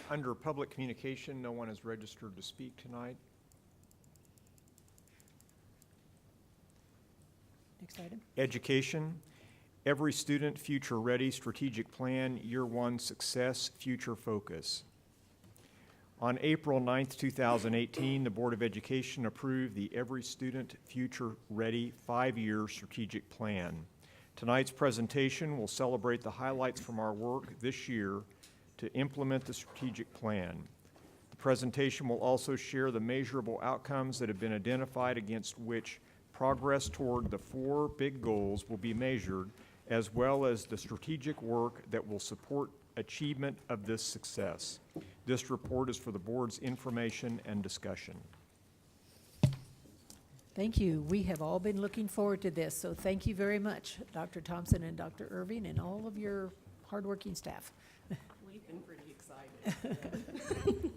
Under public communication, no one is registered to speak tonight. Next item. Education, Every Student Future Ready Strategic Plan, Year 1 Success, Future Focus. On April 9th, 2018, the Board of Education approved the Every Student Future Ready 5-year strategic plan. Tonight's presentation will celebrate the highlights from our work this year to implement the strategic plan. The presentation will also share the measurable outcomes that have been identified against which progress toward the 4 big goals will be measured, as well as the strategic work that will support achievement of this success. This report is for the board's information and discussion. Thank you. We have all been looking forward to this, so thank you very much, Dr. Thompson and Dr. Irving and all of your hardworking staff. We've been pretty excited.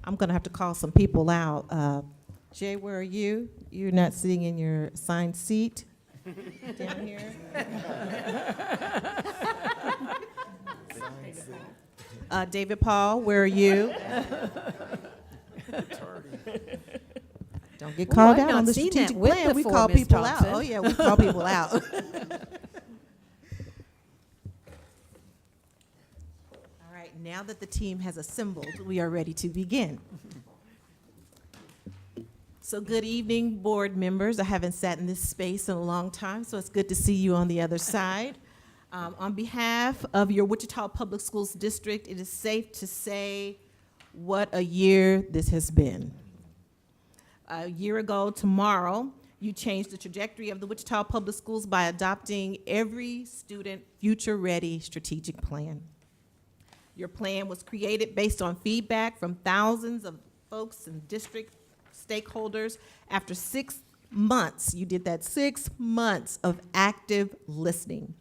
I'm going to have to call some people out. Jay, where are you? You're not sitting in your assigned seat down here. David Paul, where are you? Don't get called out on the strategic plan. We call people out. Oh, yeah, we call people out. All right, now that the team has assembled, we are ready to begin. So good evening, board members. I haven't sat in this space in a long time, so it's good to see you on the other side. On behalf of your Wichita Public Schools District, it is safe to say what a year this has been. A year ago tomorrow, you changed the trajectory of the Wichita Public Schools by adopting Every Student Future Ready strategic plan. Your plan was created based on feedback from thousands of folks and district stakeholders. After 6 months, you did that 6 months of active listening.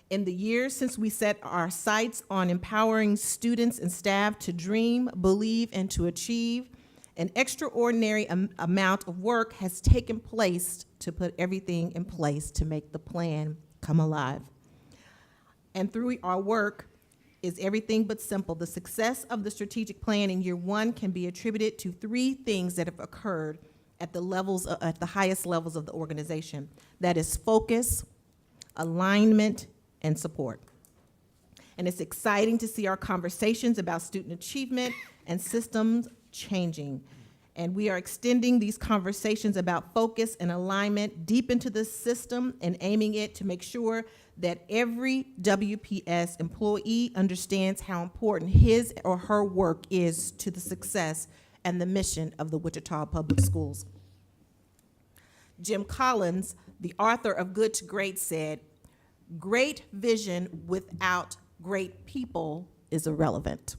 In the years since we set our sights on empowering students and staff to dream, believe, and to achieve, an extraordinary amount of work has taken place to put everything in place to make the plan come alive. And through our work is everything but simple. The success of the strategic plan in year 1 can be attributed to 3 things that have occurred at the highest levels of the organization. That is focus, alignment, and support. And it's exciting to see our conversations about student achievement and systems changing. And we are extending these conversations about focus and alignment deep into the system and aiming it to make sure that every WPS employee understands how important his or her work is to the success and the mission of the Wichita Public Schools. Jim Collins, the author of Good to Great, said, "Great vision without great people is irrelevant."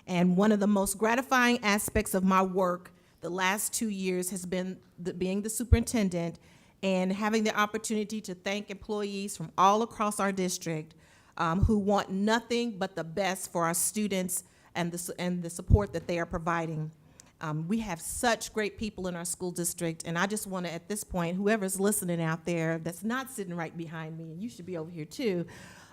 And one of the most gratifying aspects of my work the last 2 years has been being the superintendent and having the opportunity to thank employees from all across our district who want nothing but the best for our students and the support that they are providing. We have such great people in our school district, and I just want to, at this point, whoever's listening out there that's not sitting right behind me, and you should be over here too,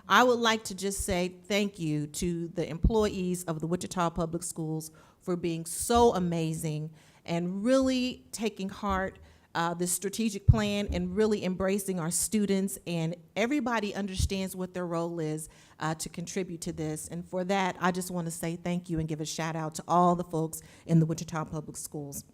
I would like to just say thank you to the employees of the Wichita Public Schools for being so amazing and really taking heart this strategic plan and really embracing our students, and everybody understands what their role is to contribute to this. And for that, I just want to say thank you and give a shout out to all the folks in the Wichita Public Schools.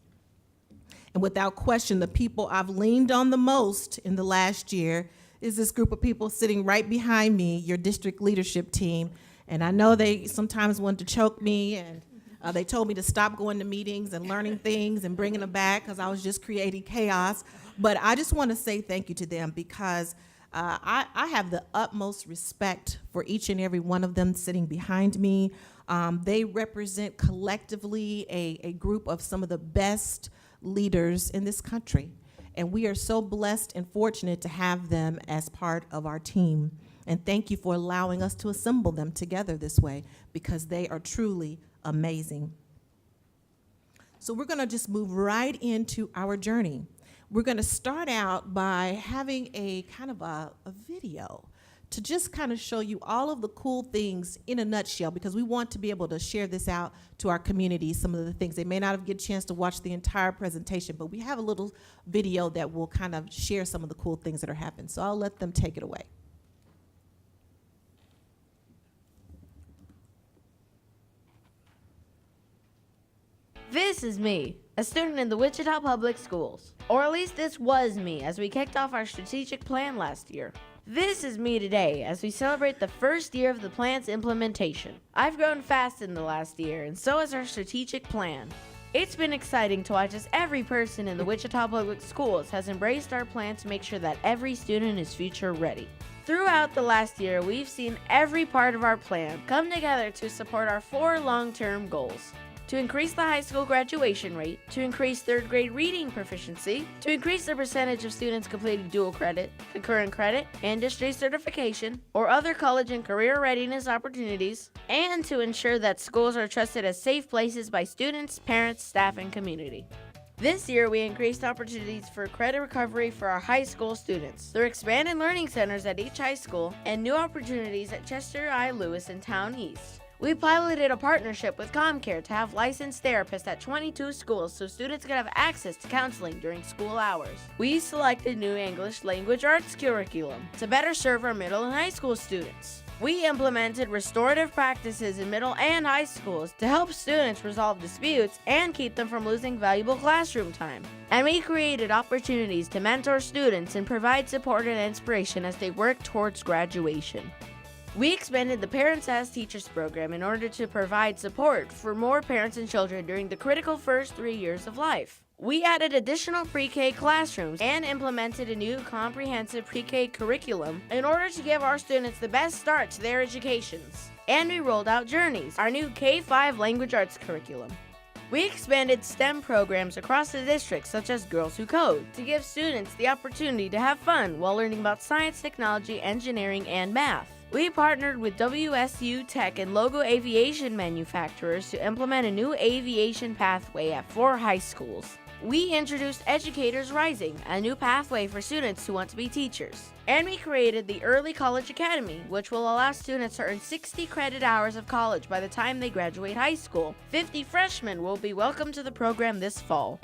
And without question, the people I've leaned on the most in the last year is this group of people sitting right behind me, your district leadership team. And I know they sometimes want to choke me, and they told me to stop going to meetings and learning things and bringing them back because I was just creating chaos. But I just want to say thank you to them because I have the utmost respect for each and every one of them sitting behind me. They represent collectively a group of some of the best leaders in this country. And we are so blessed and fortunate to have them as part of our team. And thank you for allowing us to assemble them together this way because they are truly amazing. So we're going to just move right into our journey. We're going to start out by having a kind of a video to just kind of show you all of the cool things in a nutshell, because we want to be able to share this out to our community, some of the things. They may not have get a chance to watch the entire presentation, but we have a little video that will kind of share some of the cool things that are happening. So I'll let them take it away. This is me, a student in the Wichita Public Schools. Or at least this was me as we kicked off our strategic plan last year. This is me today as we celebrate the first year of the plan's implementation. I've grown fast in the last year, and so has our strategic plan. It's been exciting to watch as every person in the Wichita Public Schools has embraced our plan to make sure that every student is future ready. Throughout the last year, we've seen every part of our plan come together to support our 4 long-term goals. To increase the high school graduation rate, to increase 3rd grade reading proficiency, to increase the percentage of students completing dual credit, concurrent credit, industry certification, or other college and career readiness opportunities, and to ensure that schools are trusted as safe places by students, parents, staff, and community. This year, we increased opportunities for credit recovery for our high school students through expanded learning centers at each high school and new opportunities at Chester I. Lewis and Town East. We piloted a partnership with ComCare to have licensed therapists at 22 schools so students could have access to counseling during school hours. We selected new English language arts curriculum to better serve our middle and high school students. We implemented restorative practices in middle and high schools to help students resolve disputes and keep them from losing valuable classroom time. And we created opportunities to mentor students and provide support and inspiration as they work towards graduation. We expanded the Parents as Teachers program in order to provide support for more parents and children during the critical first 3 years of life. We added additional pre-K classrooms and implemented a new comprehensive pre-K curriculum in order to give our students the best start to their educations. And we rolled out Journeys, our new K-5 language arts curriculum. We expanded STEM programs across the district, such as Girls Who Code, to give students the opportunity to have fun while learning about science, technology, engineering, and math. We partnered with WSU Tech and Logo Aviation manufacturers to implement a new aviation pathway at 4 high schools. We introduced Educators Rising, a new pathway for students who want to be teachers. And we created the Early College Academy, which will allow students to earn 60 credit hours of college by the time they graduate high school. 50 freshmen will be welcomed to the program this fall.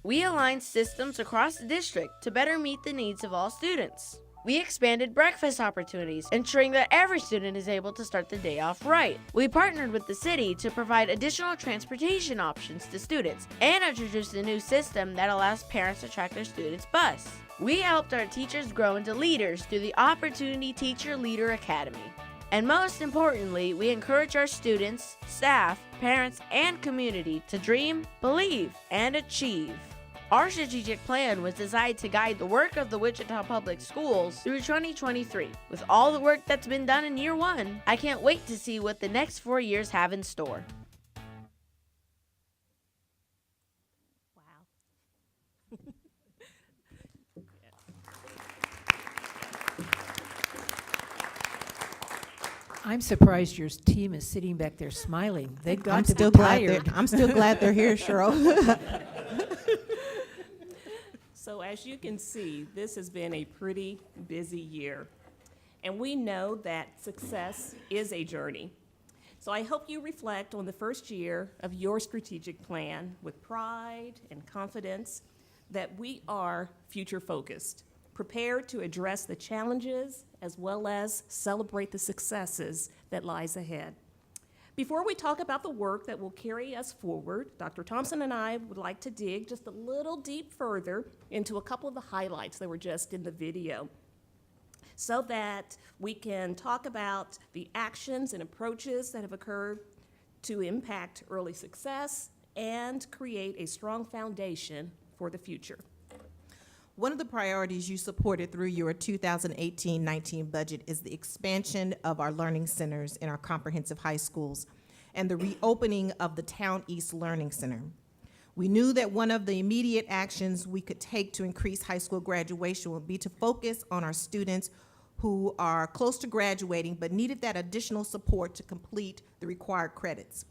We aligned systems across the district to better meet the needs of all students. We expanded breakfast opportunities, ensuring that every student is able to start the day off right. We partnered with the city to provide additional transportation options to students and introduced a new system that allows parents to track their students' bus. We helped our teachers grow into leaders through the Opportunity Teacher Leader Academy. And most importantly, we encourage our students, staff, parents, and community to dream, believe, and achieve. Our strategic plan was designed to guide the work of the Wichita Public Schools through 2023. With all the work that's been done in year 1, I can't wait to see what the next 4 years have in store. Wow. I'm surprised your team is sitting back there smiling. They've got to be tired. I'm still glad they're here, Cheryl. So as you can see, this has been a pretty busy year. And we know that success is a journey. So I hope you reflect on the first year of your strategic plan with pride and confidence that we are future-focused, prepared to address the challenges as well as celebrate the successes that lies ahead. Before we talk about the work that will carry us forward, Dr. Thompson and I would like to dig just a little deep further into a couple of the highlights that were just in the video so that we can talk about the actions and approaches that have occurred to impact early success and create a strong foundation for the future. One of the priorities you supported through your 2018-19 budget is the expansion of our learning centers in our comprehensive high schools and the reopening of the Town East Learning Center. We knew that one of the immediate actions we could take to increase high school graduation would be to focus on our students who are close to graduating but needed that additional support to complete the required credits.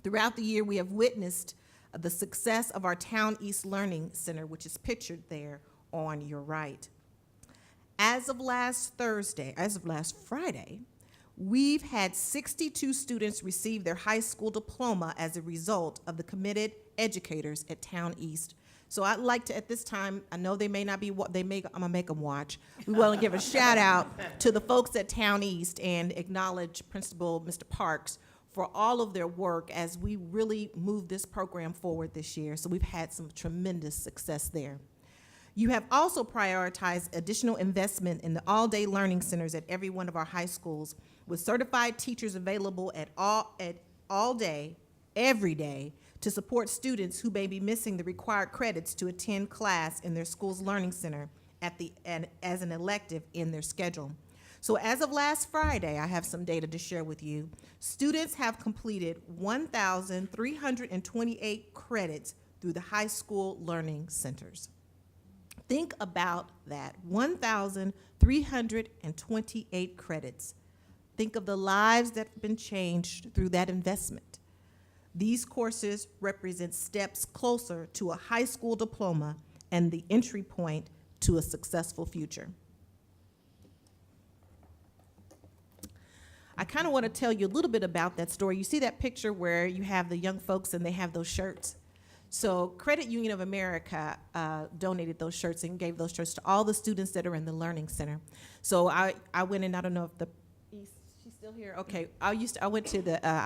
Throughout the year, we have witnessed the success of our Town East Learning Center, which is pictured there on your right. As of last Friday, we've had 62 students receive their high school diploma as a result of the committed educators at Town East. So I'd like to, at this time, I know they may not be, I'm gonna make them watch. We want to give a shout out to the folks at Town East and acknowledge Principal Mr. Parks for all of their work as we really move this program forward this year. So we've had some tremendous success there. You have also prioritized additional investment in the all-day learning centers at every one of our high schools, with certified teachers available at all day, every day, to support students who may be missing the required credits to attend class in their school's learning center as an elective in their schedule. So as of last Friday, I have some data to share with you. Students have completed 1,328 credits through the high school learning centers. Think about that, 1,328 credits. Think of the lives that have been changed through that investment. These courses represent steps closer to a high school diploma and the entry point to a successful future. I kind of want to tell you a little bit about that story. You see that picture where you have the young folks and they have those shirts? So Credit Union of America donated those shirts and gave those shirts to all the students that are in the Learning Center. So I went in, I don't know if she's still here? Okay, I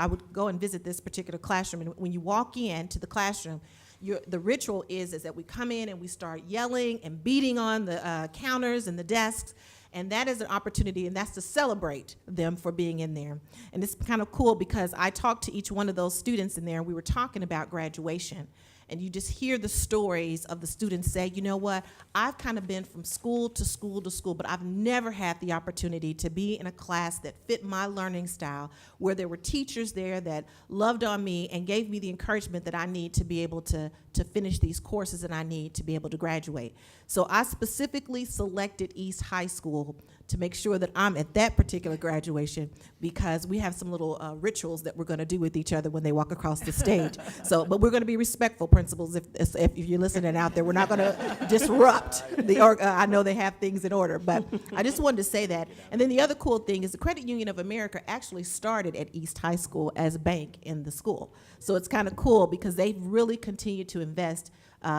would go and visit this particular classroom, and when you walk into the classroom, the ritual is that we come in and we start yelling and beating on the counters and the desks, and that is an opportunity, and that's to celebrate them for being in there. And it's kind of cool because I talked to each one of those students in there, and we were talking about graduation. And you just hear the stories of the students say, you know what, I've kind of been from school to school to school, but I've never had the opportunity to be in a class that fit my learning style, where there were teachers there that loved on me and gave me the encouragement that I need to be able to finish these courses that I need to be able to graduate. So I specifically selected East High School to make sure that I'm at that particular graduation, because we have some little rituals that we're going to do with each other when they walk across the stage. So, but we're going to be respectful, principals. If you're listening out there, we're not going to disrupt the. I know they have things in order, but I just wanted to say that. And then the other cool thing is the Credit Union of America actually started at East High School as a bank in the school. So it's kind of cool because they've really continued to invest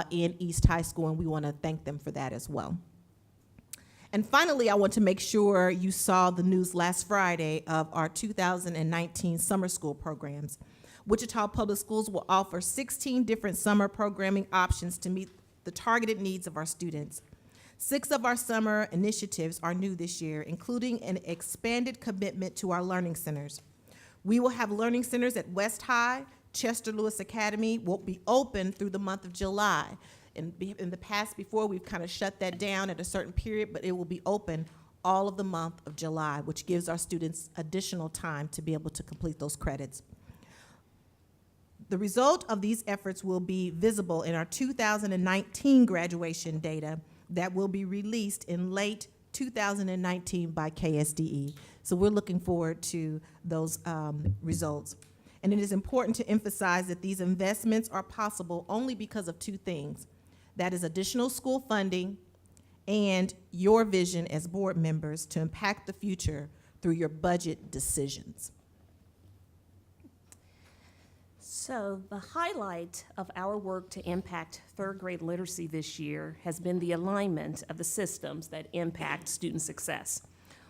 in East High School, and we want to thank them for that as well. And finally, I want to make sure you saw the news last Friday of our 2019 summer school programs. Wichita Public Schools will offer 16 different summer programming options to meet the targeted needs of our students. 6 of our summer initiatives are new this year, including an expanded commitment to our learning centers. We will have learning centers at West High. Chester Lewis Academy will be open through the month of July. In the past, before, we've kind of shut that down at a certain period, but it will be open all of the month of July, which gives our students additional time to be able to complete those credits. The result of these efforts will be visible in our 2019 graduation data that will be released in late 2019 by KSDE. So we're looking forward to those results. And it is important to emphasize that these investments are possible only because of 2 things. That is additional school funding and your vision as board members to impact the future through your budget decisions. So the highlight of our work to impact 3rd grade literacy this year has been the alignment of the systems that impact student success.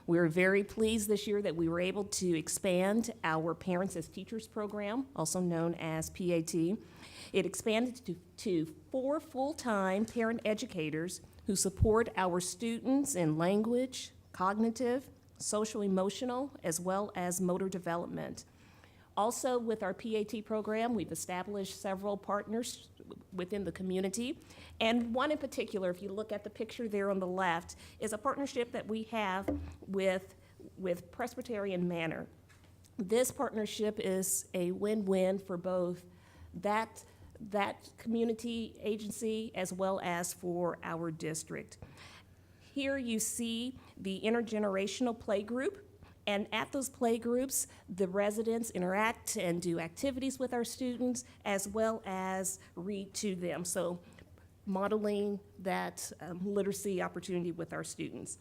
We're very pleased this year that we were able to expand our Parents as Teachers program, also known as PAT. It expanded to 4 full-time parent educators who support our students in language, cognitive, social-emotional, as well as motor development. Also, with our PAT program, we've established several partners within the community. And one in particular, if you look at the picture there on the left, is a partnership that we have with Presbyterian Manor. This partnership is a win-win for both that community agency as well as for our district. Here you see the intergenerational play group. And at those play groups, the residents interact and do activities with our students as well as read to them. So modeling that literacy opportunity with our students.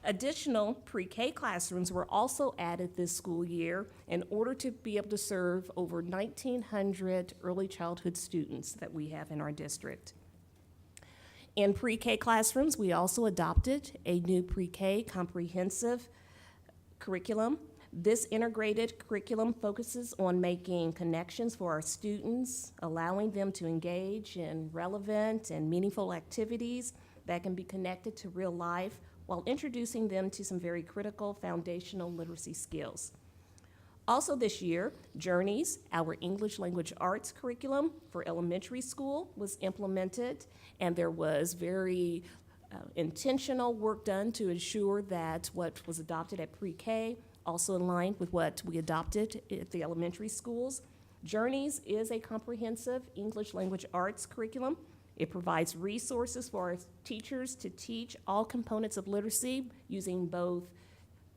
Additional pre-K classrooms were also added this school year in order to be able to serve over 1,900 early childhood students that we have in our district. In pre-K classrooms, we also adopted a new pre-K comprehensive curriculum. This integrated curriculum focuses on making connections for our students, allowing them to engage in relevant and meaningful activities that can be connected to real life while introducing them to some very critical foundational literacy skills. Also this year, Journeys, our English language arts curriculum for elementary school, was implemented, and there was very intentional work done to ensure that what was adopted at pre-K also aligned with what we adopted at the elementary schools. Journeys is a comprehensive English language arts curriculum. It provides resources for our teachers to teach all components of literacy using both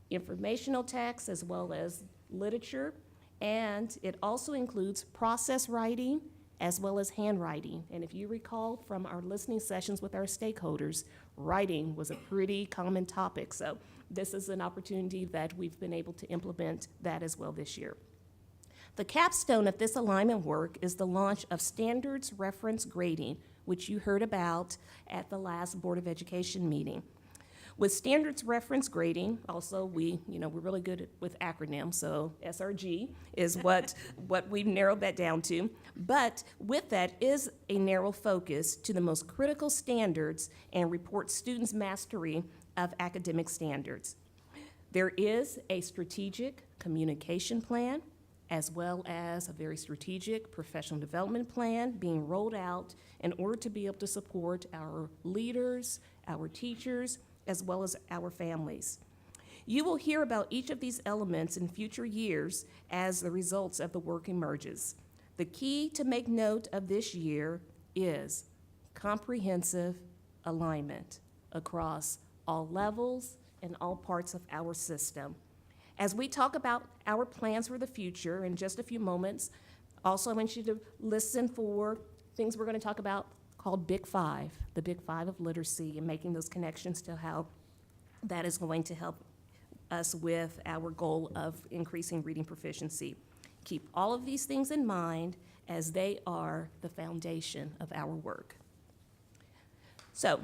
informational texts as well as literature, and it also includes process writing as well as handwriting. And if you recall from our listening sessions with our stakeholders, writing was a pretty common topic, so this is an opportunity that we've been able to implement that as well this year. The capstone of this alignment work is the launch of standards reference grading, which you heard about at the last Board of Education meeting. With standards reference grading, also we're really good with acronyms, so SRG is what we've narrowed that down to. But with that is a narrow focus to the most critical standards and report students' mastery of academic standards. There is a strategic communication plan as well as a very strategic professional development plan being rolled out in order to be able to support our leaders, our teachers, as well as our families. You will hear about each of these elements in future years as the results of the work emerges. The key to make note of this year is comprehensive alignment across all levels and all parts of our system. As we talk about our plans for the future in just a few moments, also I want you to listen for things we're going to talk about called Big Five, the Big Five of literacy, and making those connections to how that is going to help us with our goal of increasing reading proficiency. Keep all of these things in mind as they are the foundation of our work. So,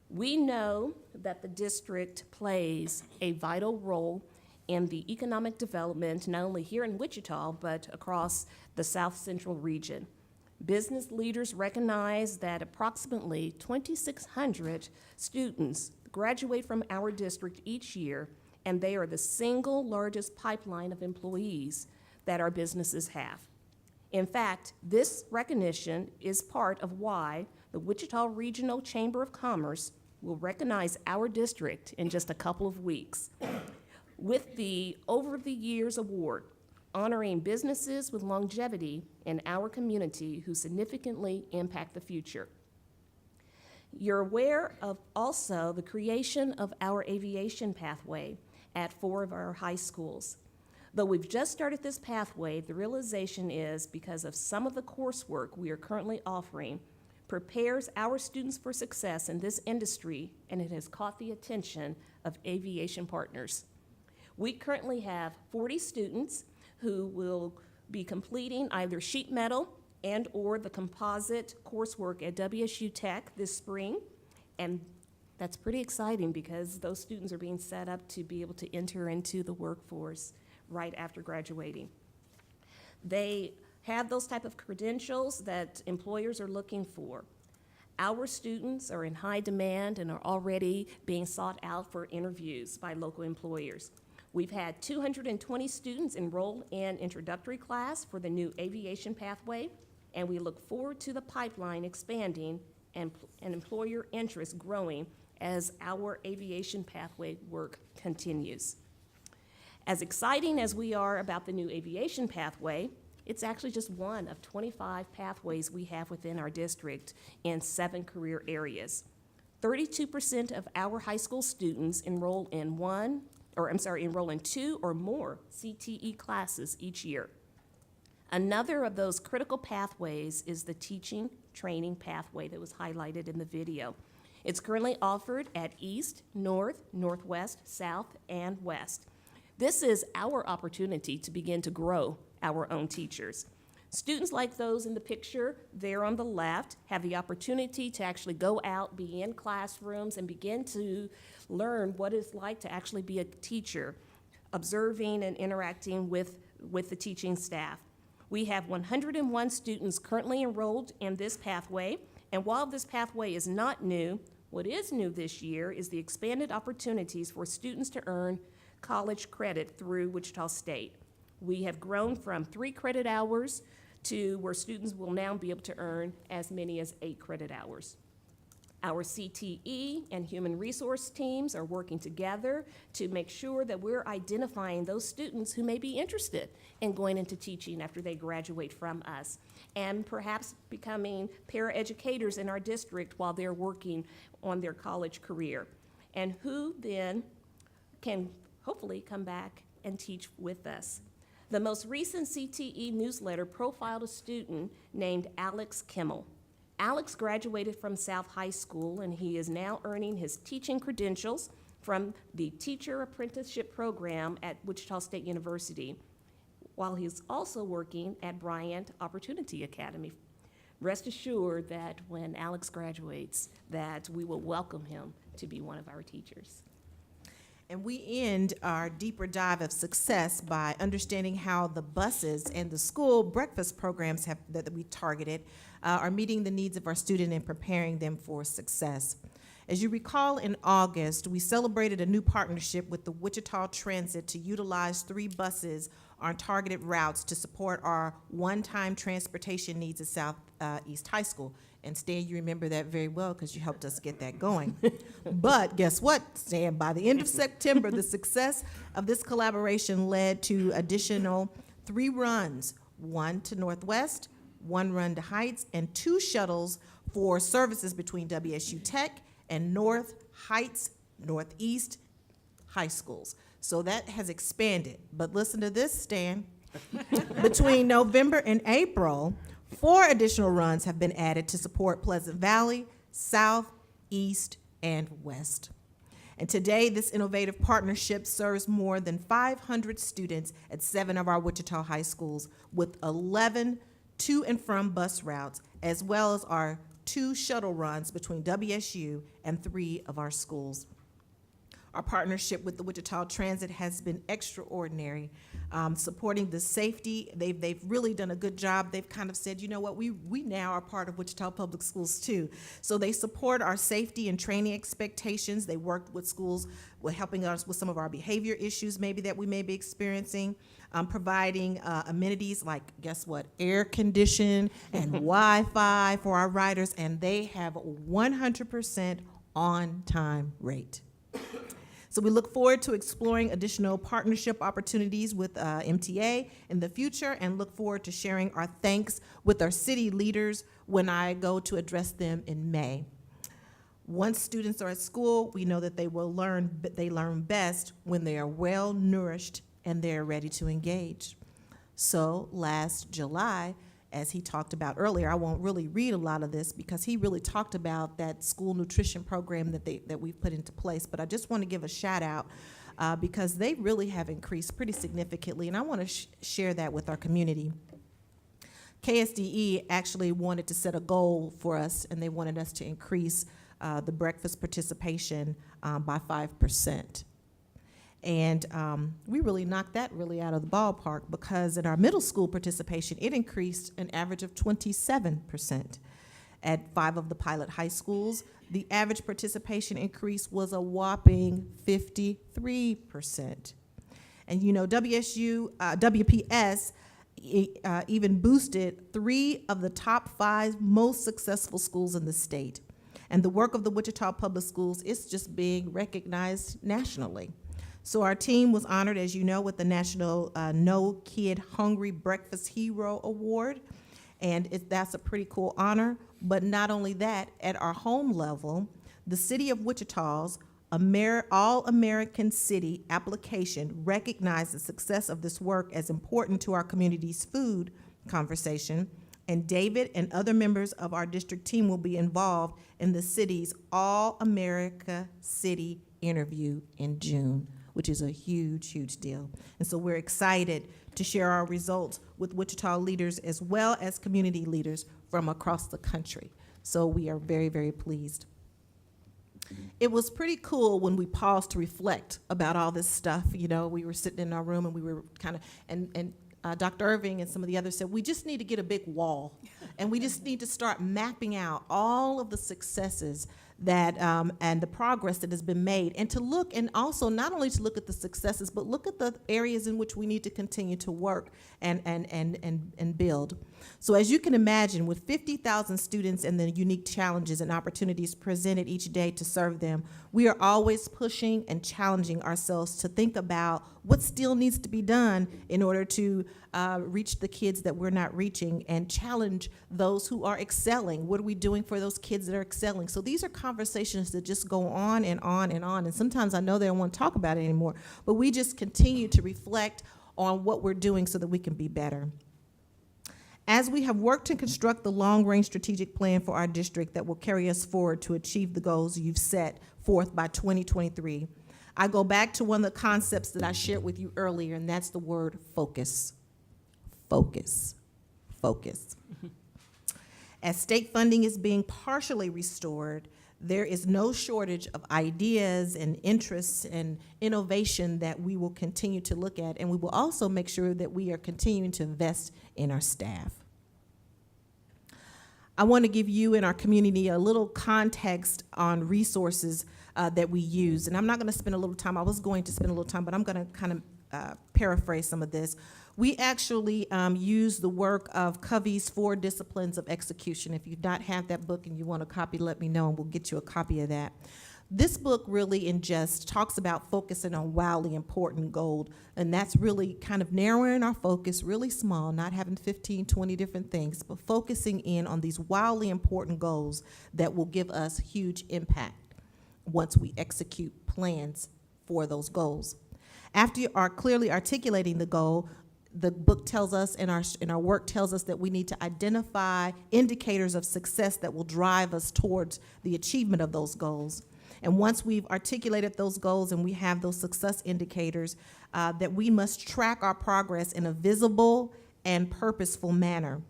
we know that the district plays a vital role in the economic development, not only here in Wichita, but across the South Central region. Business leaders recognize that approximately 2,600 students graduate from our district each year, and they are the single largest pipeline of employees that our businesses have. In fact, this recognition is part of why the Wichita Regional Chamber of Commerce will recognize our district in just a couple of weeks with the Over the Years Award, honoring businesses with longevity in our community who significantly impact the future. You're aware of also the creation of our aviation pathway at 4 of our high schools. Though we've just started this pathway, the realization is because of some of the coursework we are currently offering prepares our students for success in this industry, and it has caught the attention of aviation partners. We currently have 40 students who will be completing either sheet metal and or the composite coursework at WSU Tech this spring. And that's pretty exciting because those students are being set up to be able to enter into the workforce right after graduating. They have those type of credentials that employers are looking for. Our students are in high demand and are already being sought out for interviews by local employers. We've had 220 students enroll in introductory class for the new aviation pathway, and we look forward to the pipeline expanding and employer interest growing as our aviation pathway work continues. As exciting as we are about the new aviation pathway, it's actually just one of 25 pathways we have within our district in 7 career areas. 32% of our high school students enroll in 2 or more CTE classes each year. Another of those critical pathways is the teaching training pathway that was highlighted in the video. It's currently offered at East, North, Northwest, South, and West. This is our opportunity to begin to grow our own teachers. Students like those in the picture there on the left have the opportunity to actually go out, be in classrooms, and begin to learn what it's like to actually be a teacher, observing and interacting with the teaching staff. We have 101 students currently enrolled in this pathway, and while this pathway is not new, what is new this year is the expanded opportunities for students to earn college credit through Wichita State. We have grown from 3 credit hours to where students will now be able to earn as many as 8 credit hours. Our CTE and human resource teams are working together to make sure that we're identifying those students who may be interested in going into teaching after they graduate from us, and perhaps becoming paraeducators in our district while they're working on their college career, and who then can hopefully come back and teach with us. The most recent CTE newsletter profiled a student named Alex Kimmel. Alex graduated from South High School, and he is now earning his teaching credentials from the Teacher Apprenticeship Program at Wichita State University, while he's also working at Bryant Opportunity Academy. Rest assured that when Alex graduates, that we will welcome him to be one of our teachers. And we end our deeper dive of success by understanding how the buses and the school breakfast programs that we targeted are meeting the needs of our students and preparing them for success. As you recall, in August, we celebrated a new partnership with the Wichita Transit to utilize 3 buses on targeted routes to support our one-time transportation needs at Southeast High School. And Stan, you remember that very well because you helped us get that going. But guess what, Stan? By the end of September, the success of this collaboration led to additional 3 runs, 1 to Northwest, 1 run to Heights, and 2 shuttles for services between WSU Tech and North, Heights, Northeast high schools. So that has expanded. But listen to this, Stan. Between November and April, 4 additional runs have been added to support Pleasant Valley, South, East, and West. And today, this innovative partnership serves more than 500 students at 7 of our Wichita high schools with 11 to and from bus routes, as well as our 2 shuttle runs between WSU and 3 of our schools. Our partnership with the Wichita Transit has been extraordinary, supporting the safety. They've really done a good job. They've kind of said, you know what, we now are part of Wichita Public Schools too. So they support our safety and training expectations. They work with schools with helping us with some of our behavior issues maybe that we may be experiencing, providing amenities like, guess what, air condition and Wi-Fi for our riders, and they have a 100% on-time rate. So we look forward to exploring additional partnership opportunities with MTA in the future, and look forward to sharing our thanks with our city leaders when I go to address them in May. Once students are at school, we know that they learn best when they are well nourished and they're ready to engage. So last July, as he talked about earlier, I won't really read a lot of this because he really talked about that school nutrition program that we've put into place, but I just want to give a shout out because they really have increased pretty significantly, and I want to share that with our community. KSDE actually wanted to set a goal for us, and they wanted us to increase the breakfast participation by 5%. And we really knocked that really out of the ballpark because in our middle school participation, it increased an average of 27%. At 5 of the pilot high schools, the average participation increase was a whopping 53%. And you know, WPS even boosted 3 of the top 5 most successful schools in the state. And the work of the Wichita Public Schools is just being recognized nationally. So our team was honored, as you know, with the National No Kid Hungry Breakfast Hero Award, and that's a pretty cool honor. But not only that, at our home level, the City of Wichita's All-American City application recognized the success of this work as important to our community's food conversation, and David and other members of our district team will be involved in the city's All-America City interview in June, which is a huge, huge deal. And so we're excited to share our results with Wichita leaders as well as community leaders from across the country. So we are very, very pleased. It was pretty cool when we paused to reflect about all this stuff. You know, we were sitting in our room and we were kind of, and Dr. Irving and some of the others said, we just need to get a big wall. And we just need to start mapping out all of the successes that, and the progress that has been made. And to look, and also not only to look at the successes, but look at the areas in which we need to continue to work and build. So as you can imagine, with 50,000 students and the unique challenges and opportunities presented each day to serve them, we are always pushing and challenging ourselves to think about what still needs to be done in order to reach the kids that we're not reaching and challenge those who are excelling. What are we doing for those kids that are excelling? So these are conversations that just go on and on and on. And sometimes I know they don't want to talk about it anymore, but we just continue to reflect on what we're doing so that we can be better. As we have worked to construct the long-range strategic plan for our district that will carry us forward to achieve the goals you've set forth by 2023, I go back to one of the concepts that I shared with you earlier, and that's the word focus. Focus. Focus. As state funding is being partially restored, there is no shortage of ideas and interests and innovation that we will continue to look at, and we will also make sure that we are continuing to invest in our staff. I want to give you and our community a little context on resources that we use, and I'm not going to spend a little time. I was going to spend a little time, but I'm going to kind of paraphrase some of this. We actually use the work of Covey's 4 Disciplines of Execution. If you do not have that book and you want a copy, let me know and we'll get you a copy of that. This book really in just talks about focusing on wildly important goals, and that's really kind of narrowing our focus really small, not having 15, 20 different things, but focusing in on these wildly important goals that will give us huge impact once we execute plans for those goals. After you are clearly articulating the goal, the book tells us and our work tells us that we need to identify indicators of success that will drive us towards the achievement of those goals. And once we've articulated those goals and we have those success indicators, that we must track our progress in a visible and purposeful manner.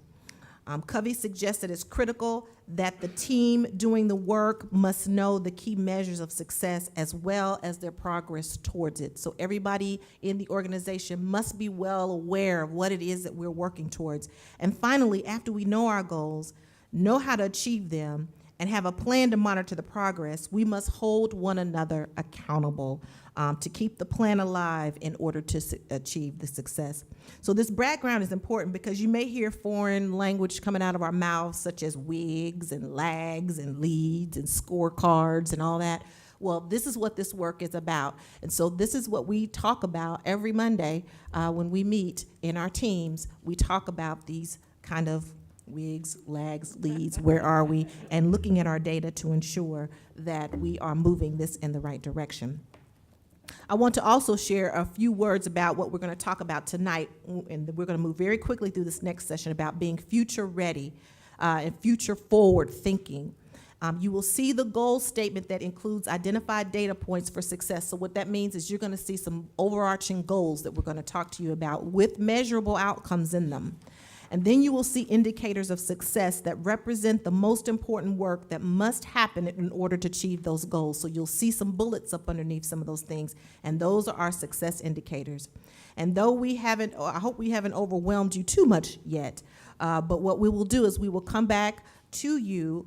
Covey suggests that it's critical that the team doing the work must know the key measures of success as well as their progress towards it. So everybody in the organization must be well aware of what it is that we're working towards. And finally, after we know our goals, know how to achieve them, and have a plan to monitor the progress, we must hold one another accountable to keep the plan alive in order to achieve the success. So this background is important because you may hear foreign language coming out of our mouths, such as WIGs and lags and leads and scorecards and all that. Well, this is what this work is about. And so this is what we talk about every Monday when we meet in our teams. We talk about these kind of WIGs, lags, leads, where are we, and looking at our data to ensure that we are moving this in the right direction. I want to also share a few words about what we're going to talk about tonight, and we're going to move very quickly through this next session about being future ready and future forward thinking. You will see the goal statement that includes identified data points for success. So what that means is you're going to see some overarching goals that we're going to talk to you about with measurable outcomes in them. And then you will see indicators of success that represent the most important work that must happen in order to achieve those goals. So you'll see some bullets up underneath some of those things, and those are our success indicators. And though we haven't, I hope we haven't overwhelmed you too much yet, but what we will do is we will come back to you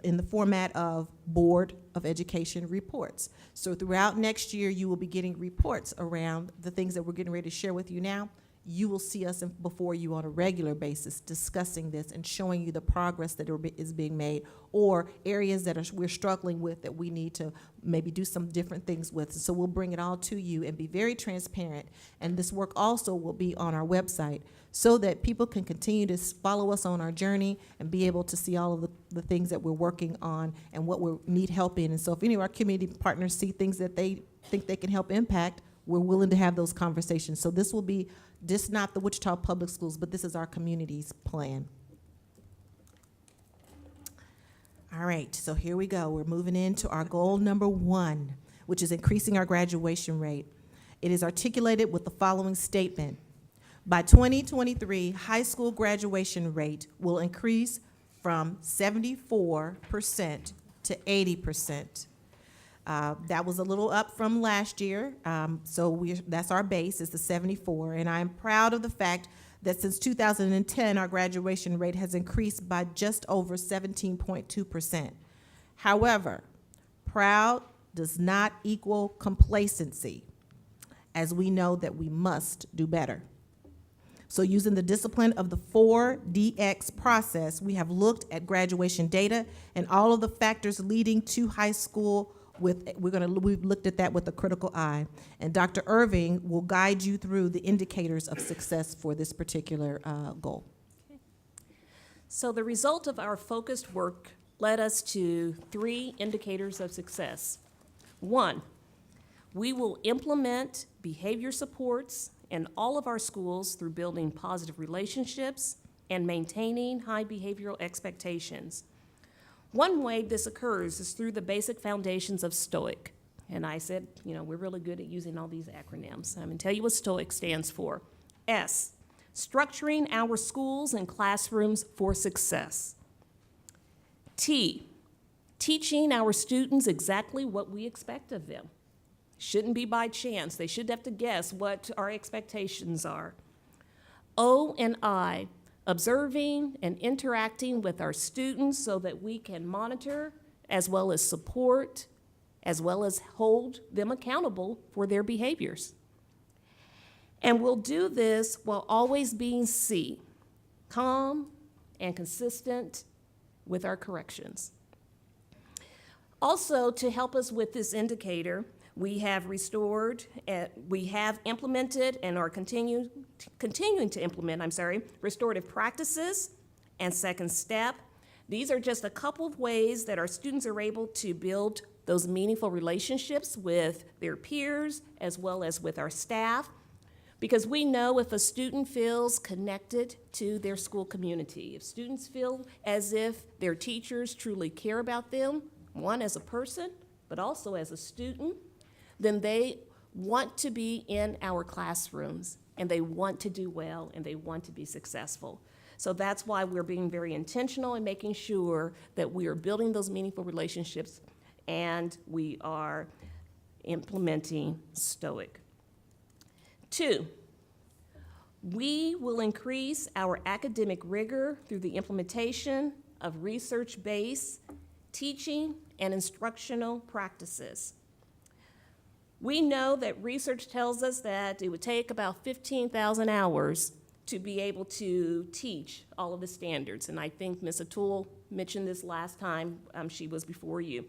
in the format of Board of Education reports. So throughout next year, you will be getting reports around the things that we're getting ready to share with you now. You will see us before you on a regular basis discussing this and showing you the progress that is being made, or areas that we're struggling with that we need to maybe do some different things with. So we'll bring it all to you and be very transparent. And this work also will be on our website so that people can continue to follow us on our journey and be able to see all of the things that we're working on and what we need help in. And so if any of our community partners see things that they think they can help impact, we're willing to have those conversations. So this will be just not the Wichita Public Schools, but this is our community's plan. All right, so here we go. We're moving into our goal number 1, which is increasing our graduation rate. It is articulated with the following statement. By 2023, high school graduation rate will increase from 74% to 80%. That was a little up from last year, so that's our base, is the 74, and I'm proud of the fact that since 2010, our graduation rate has increased by just over 17.2%. However, proud does not equal complacency, as we know that we must do better. So using the discipline of the 4DX process, we have looked at graduation data and all of the factors leading to high school. We've looked at that with a critical eye. And Dr. Irving will guide you through the indicators of success for this particular goal. Okay. So the result of our focused work led us to 3 indicators of success. 1, we will implement behavior supports in all of our schools through building positive relationships and maintaining high behavioral expectations. One way this occurs is through the basic foundations of STOIC. And I said, we're really good at using all these acronyms. I'm going to tell you what STOIC stands for. S, structuring our schools and classrooms for success. T, teaching our students exactly what we expect of them. Shouldn't be by chance. They should have to guess what our expectations are. O and I, observing and interacting with our students so that we can monitor as well as support, as well as hold them accountable for their behaviors. And we'll do this while always being C, calm and consistent with our corrections. Also, to help us with this indicator, we have implemented and are continuing to implement, restorative practices and second step. These are just a couple of ways that our students are able to build those meaningful relationships with their peers as well as with our staff, because we know if a student feels connected to their school community, if students feel as if their teachers truly care about them, one as a person, but also as a student, then they want to be in our classrooms, and they want to do well, and they want to be successful. So that's why we're being very intentional in making sure that we are building those meaningful relationships, and we are implementing STOIC. 2, we will increase our academic rigor through the implementation of research-based teaching and instructional practices. We know that research tells us that it would take about 15,000 hours to be able to teach all of the standards. And I think Ms. Atul mentioned this last time she was before you.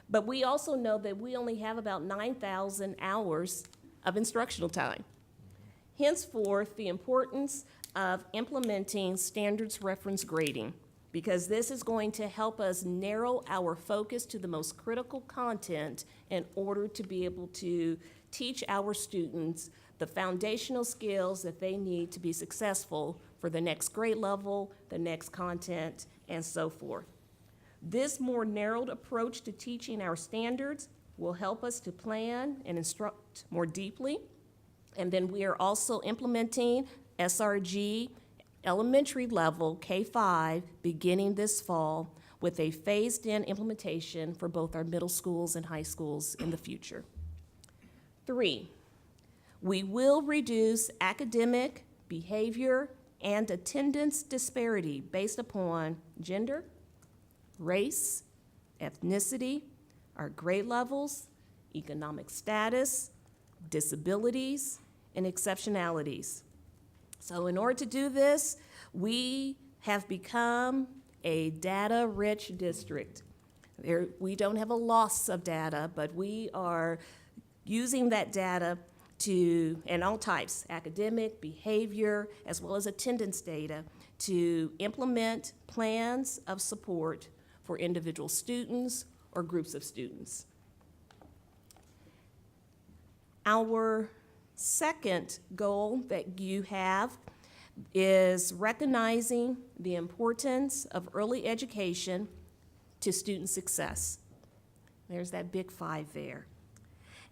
But we also know that we only have about 9,000 hours of instructional time. Henceforth, the importance of implementing standards reference grading, because this is going to help us narrow our focus to the most critical content in order to be able to teach our students the foundational skills that they need to be successful for the next grade level, the next content, and so forth. This more narrowed approach to teaching our standards will help us to plan and instruct more deeply. And then we are also implementing SRG elementary level K-5 beginning this fall with a phased-in implementation for both our middle schools and high schools in the future. 3, we will reduce academic, behavior, and attendance disparity based upon gender, race, ethnicity, our grade levels, economic status, disabilities, and exceptionalities. So in order to do this, we have become a data-rich district. We don't have a loss of data, but we are using that data and all types, academic, behavior, as well as attendance data, to implement plans of support for individual students or groups of students. Our second goal that you have is recognizing the importance of early education to student success. There's that big 5 there.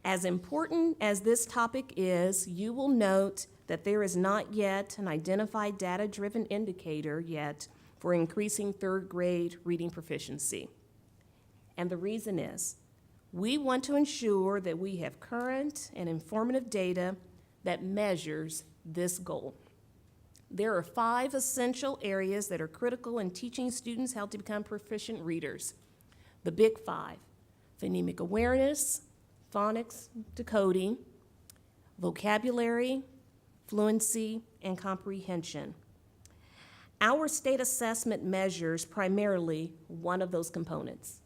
As important as this topic is, you will note that there is not yet an identified data-driven indicator yet for increasing 3rd grade reading proficiency. And the reason is, we want to ensure that we have current and informative data that measures this goal. There are 5 essential areas that are critical in teaching students how to become proficient readers. The big 5: phonemic awareness, phonics, decoding, vocabulary, fluency, and comprehension. Our state assessment measures primarily one of those components.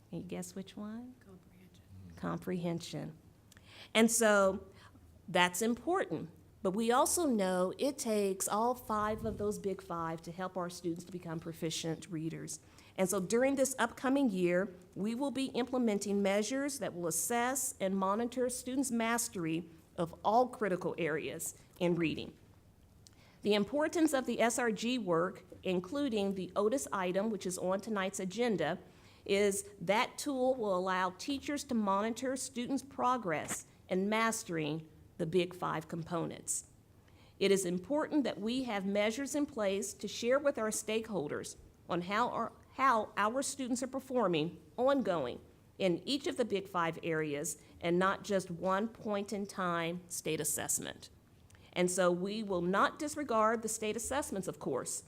Can you guess which one? Comprehension. And so that's important, but we also know it takes all 5 of those big 5 to help our students to become proficient readers. And so during this upcoming year, we will be implementing measures that will assess and monitor students' mastery of all critical areas in reading. The importance of the SRG work, including the Otis item, which is on tonight's agenda, is that tool will allow teachers to monitor students' progress in mastering the big 5 components. It is important that we have measures in place to share with our stakeholders on how our students are performing ongoing in each of the big 5 areas and not just one point-in-time state assessment. And so we will not disregard the state assessments, of course,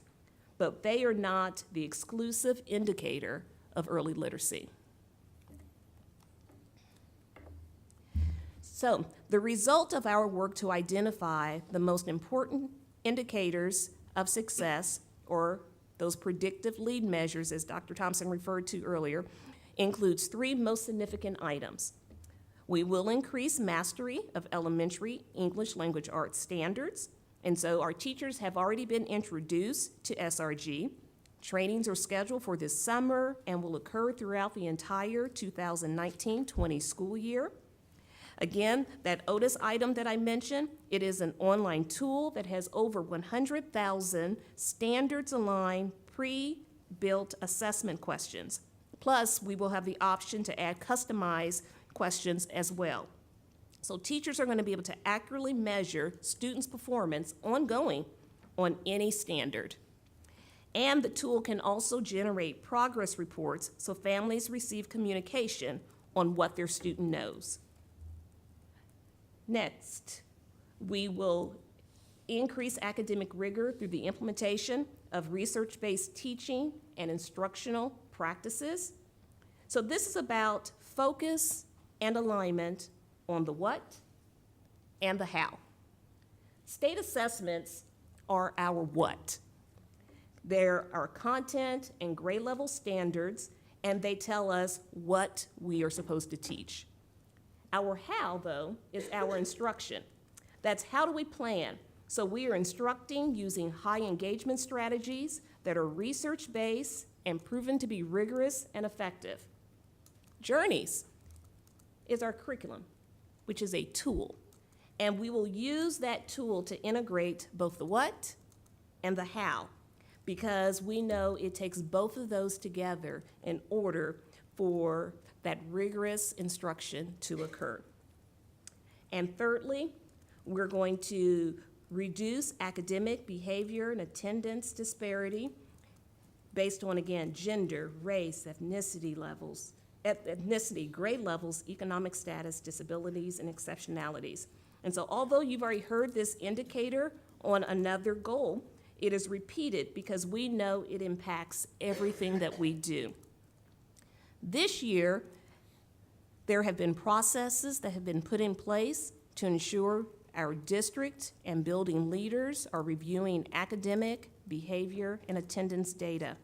but they are not the exclusive indicator of early literacy. So the result of our work to identify the most important indicators of success, or those predictive lead measures, as Dr. Thompson referred to earlier, includes 3 most significant items. We will increase mastery of elementary English language arts standards, and so our teachers have already been introduced to SRG. Trainings are scheduled for this summer and will occur throughout the entire 2019-20 school year. Again, that Otis item that I mentioned, it is an online tool that has over 100,000 standards-aligned, pre-built assessment questions. Plus, we will have the option to add customized questions as well. So teachers are going to be able to accurately measure students' performance ongoing on any standard. And the tool can also generate progress reports so families receive communication on what their student knows. Next, we will increase academic rigor through the implementation of research-based teaching and instructional practices. So this is about focus and alignment on the what and the how. State assessments are our what. There are content and grade level standards, and they tell us what we are supposed to teach. Our how, though, is our instruction. That's how do we plan? So we are instructing using high engagement strategies that are research-based and proven to be rigorous and effective. Journeys is our curriculum, which is a tool. And we will use that tool to integrate both the what and the how, because we know it takes both of those together in order for that rigorous instruction to occur. And thirdly, we're going to reduce academic behavior and attendance disparity based on, again, gender, race, ethnicity, grade levels, economic status, disabilities, and exceptionalities. And so although you've already heard this indicator on another goal, it is repeated because we know it impacts everything that we do. This year, there have been processes that have been put in place to ensure our district and building leaders are reviewing academic, behavior, and attendance data.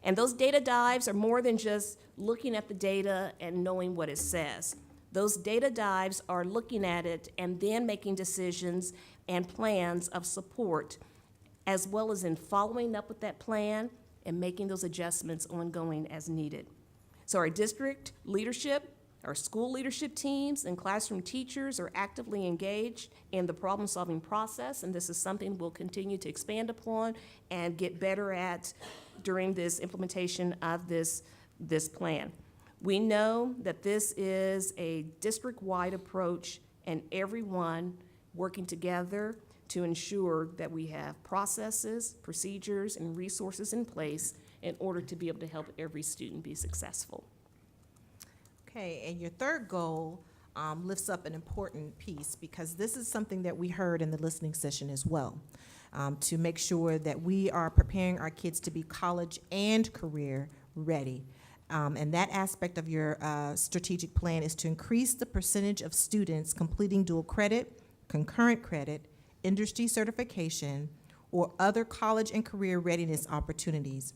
And those data dives are more than just looking at the data and knowing what it says. Those data dives are looking at it and then making decisions and plans of support, as well as in following up with that plan and making those adjustments ongoing as needed. So our district leadership Our school leadership teams and classroom teachers are actively engaged in the problem-solving process, and this is something we'll continue to expand upon and get better at during this implementation of this plan. We know that this is a district-wide approach, and everyone working together to ensure that we have processes, procedures, and resources in place in order to be able to help every student be successful. Okay, and your third goal lifts up an important piece, because this is something that we heard in the listening session as well, to make sure that we are preparing our kids to be college and career ready. And that aspect of your strategic plan is to increase the percentage of students completing dual credit, concurrent credit, industry certification, or other college and career readiness opportunities.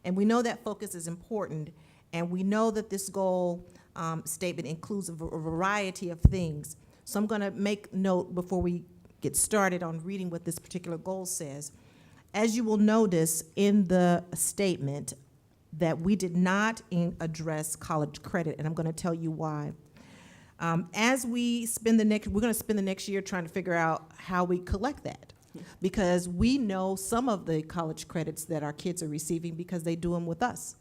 And we know that focus is important, and we know that this goal statement includes a variety of things. So I'm going to make note before we get started on reading what this particular goal says. As you will notice in the statement, that we did not address college credit, and I'm going to tell you why. As we spend we're going to spend the next year trying to figure out how we collect that, because we know some of the college credits that our kids are receiving because they do them with us.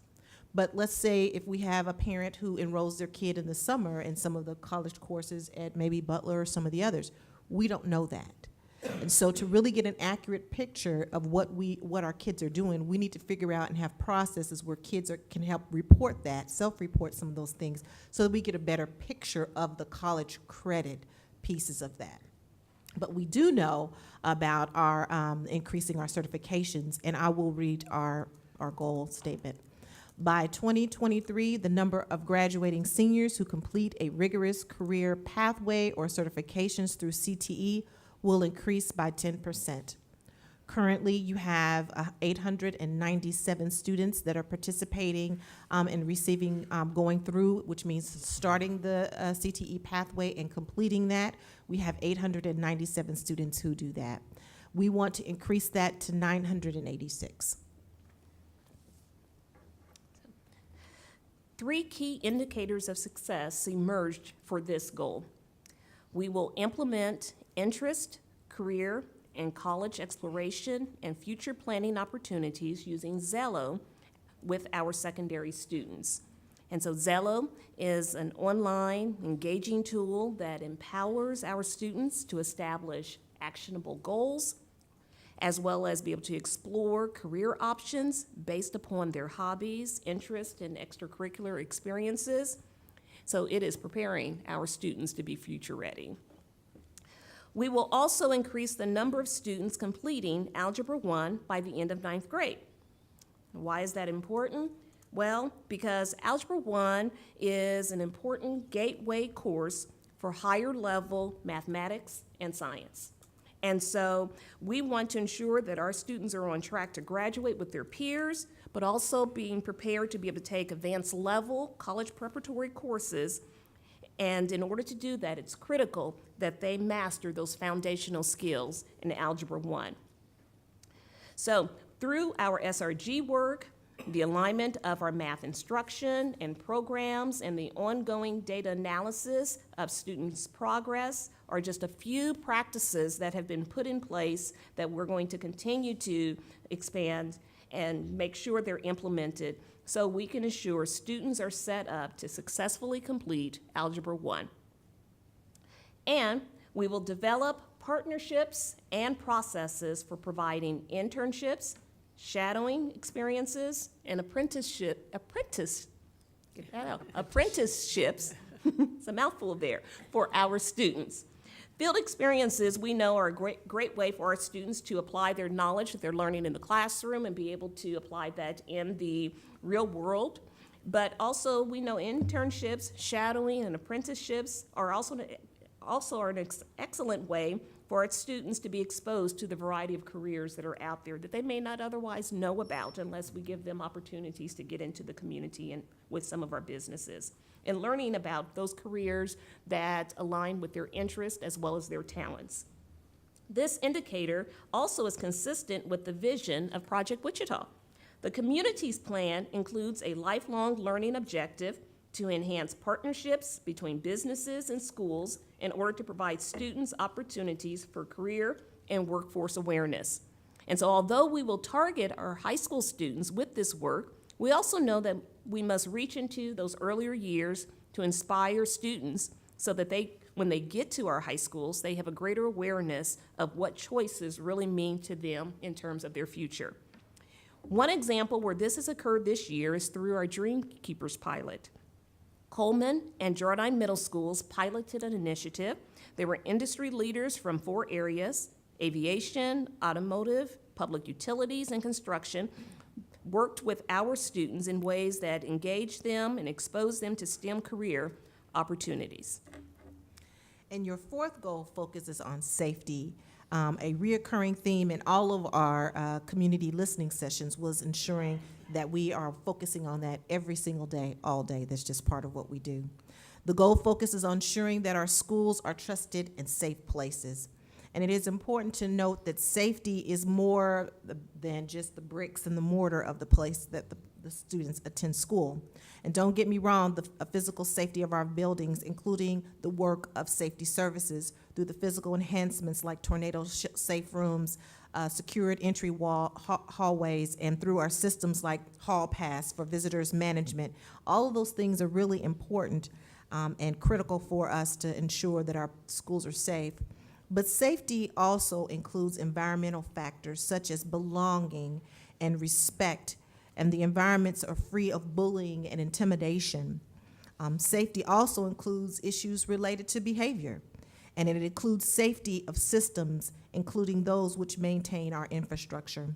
But let's say if we have a parent who enrolls their kid in the summer in some of the college courses at maybe Butler or some of the others, we don't know that. And so to really get an accurate picture of what our kids are doing, we need to figure out and have processes where kids can help report that, self-report some of those things, so that we get a better picture of the college credit pieces of that. But we do know about our increasing our certifications, and I will read our goal statement. By 2023, the number of graduating seniors who complete a rigorous career pathway or certifications through CTE will increase by 10%. Currently, you have 897 students that are participating and receiving, going through, which means starting the CTE pathway and completing that. We have 897 students who do that. We want to increase that to 986. 3 key indicators of success emerged for this goal. We will implement interest, career, and college exploration and future planning opportunities using Zello with our secondary students. And so Zello is an online engaging tool that empowers our students to establish actionable goals, as well as be able to explore career options based upon their hobbies, interests, and extracurricular experiences. So it is preparing our students to be future ready. We will also increase the number of students completing Algebra 1 by the end of 9th grade. Why is that important? Well, because Algebra 1 is an important gateway course for higher level mathematics and science. And so we want to ensure that our students are on track to graduate with their peers, but also being prepared to be able to take advanced level college preparatory courses. And in order to do that, it's critical that they master those foundational skills in Algebra 1. So through our SRG work, the alignment of our math instruction and programs, and the ongoing data analysis of students' progress are just a few practices that have been put in place that we're going to continue to expand and make sure they're implemented so we can ensure students are set up to successfully complete Algebra 1. And we will develop partnerships and processes for providing internships, shadowing experiences, and apprenticeships, it's a mouthful there, for our students. Field experiences, we know, are a great way for our students to apply their knowledge that they're learning in the classroom and be able to apply that in the real world. But also, we know internships, shadowing, and apprenticeships are also an excellent way for our students to be exposed to the variety of careers that are out there that they may not otherwise know about unless we give them opportunities to get into the community and with some of our businesses, and learning about those careers that align with their interests as well as their talents. This indicator also is consistent with the vision of Project Wichita. The community's plan includes a lifelong learning objective to enhance partnerships between businesses and schools in order to provide students opportunities for career and workforce awareness. And so although we will target our high school students with this work, we also know that we must reach into those earlier years to inspire students so that when they get to our high schools, they have a greater awareness of what choices really mean to them in terms of their future. One example where this has occurred this year is through our Dream Keepers pilot. Coleman and Jardine Middle Schools piloted an initiative. They were industry leaders from 4 areas: aviation, automotive, public utilities, and construction, worked with our students in ways that engaged them and exposed them to STEM career opportunities. And your fourth goal focuses on safety. A reoccurring theme in all of our community listening sessions was ensuring that we are focusing on that every single day, all day. That's just part of what we do. The goal focuses on ensuring that our schools are trusted and safe places. And it is important to note that safety is more than just the bricks and the mortar of the place that the students attend school. And don't get me wrong, the physical safety of our buildings, including the work of safety services through the physical enhancements like tornado-safe rooms, secured entry hallways, and through our systems like Hall Pass for visitors management. All of those things are really important and critical for us to ensure that our schools are safe. But safety also includes environmental factors such as belonging and respect, and the environments are free of bullying and intimidation. Safety also includes issues related to behavior, and it includes safety of systems, including those which maintain our infrastructure.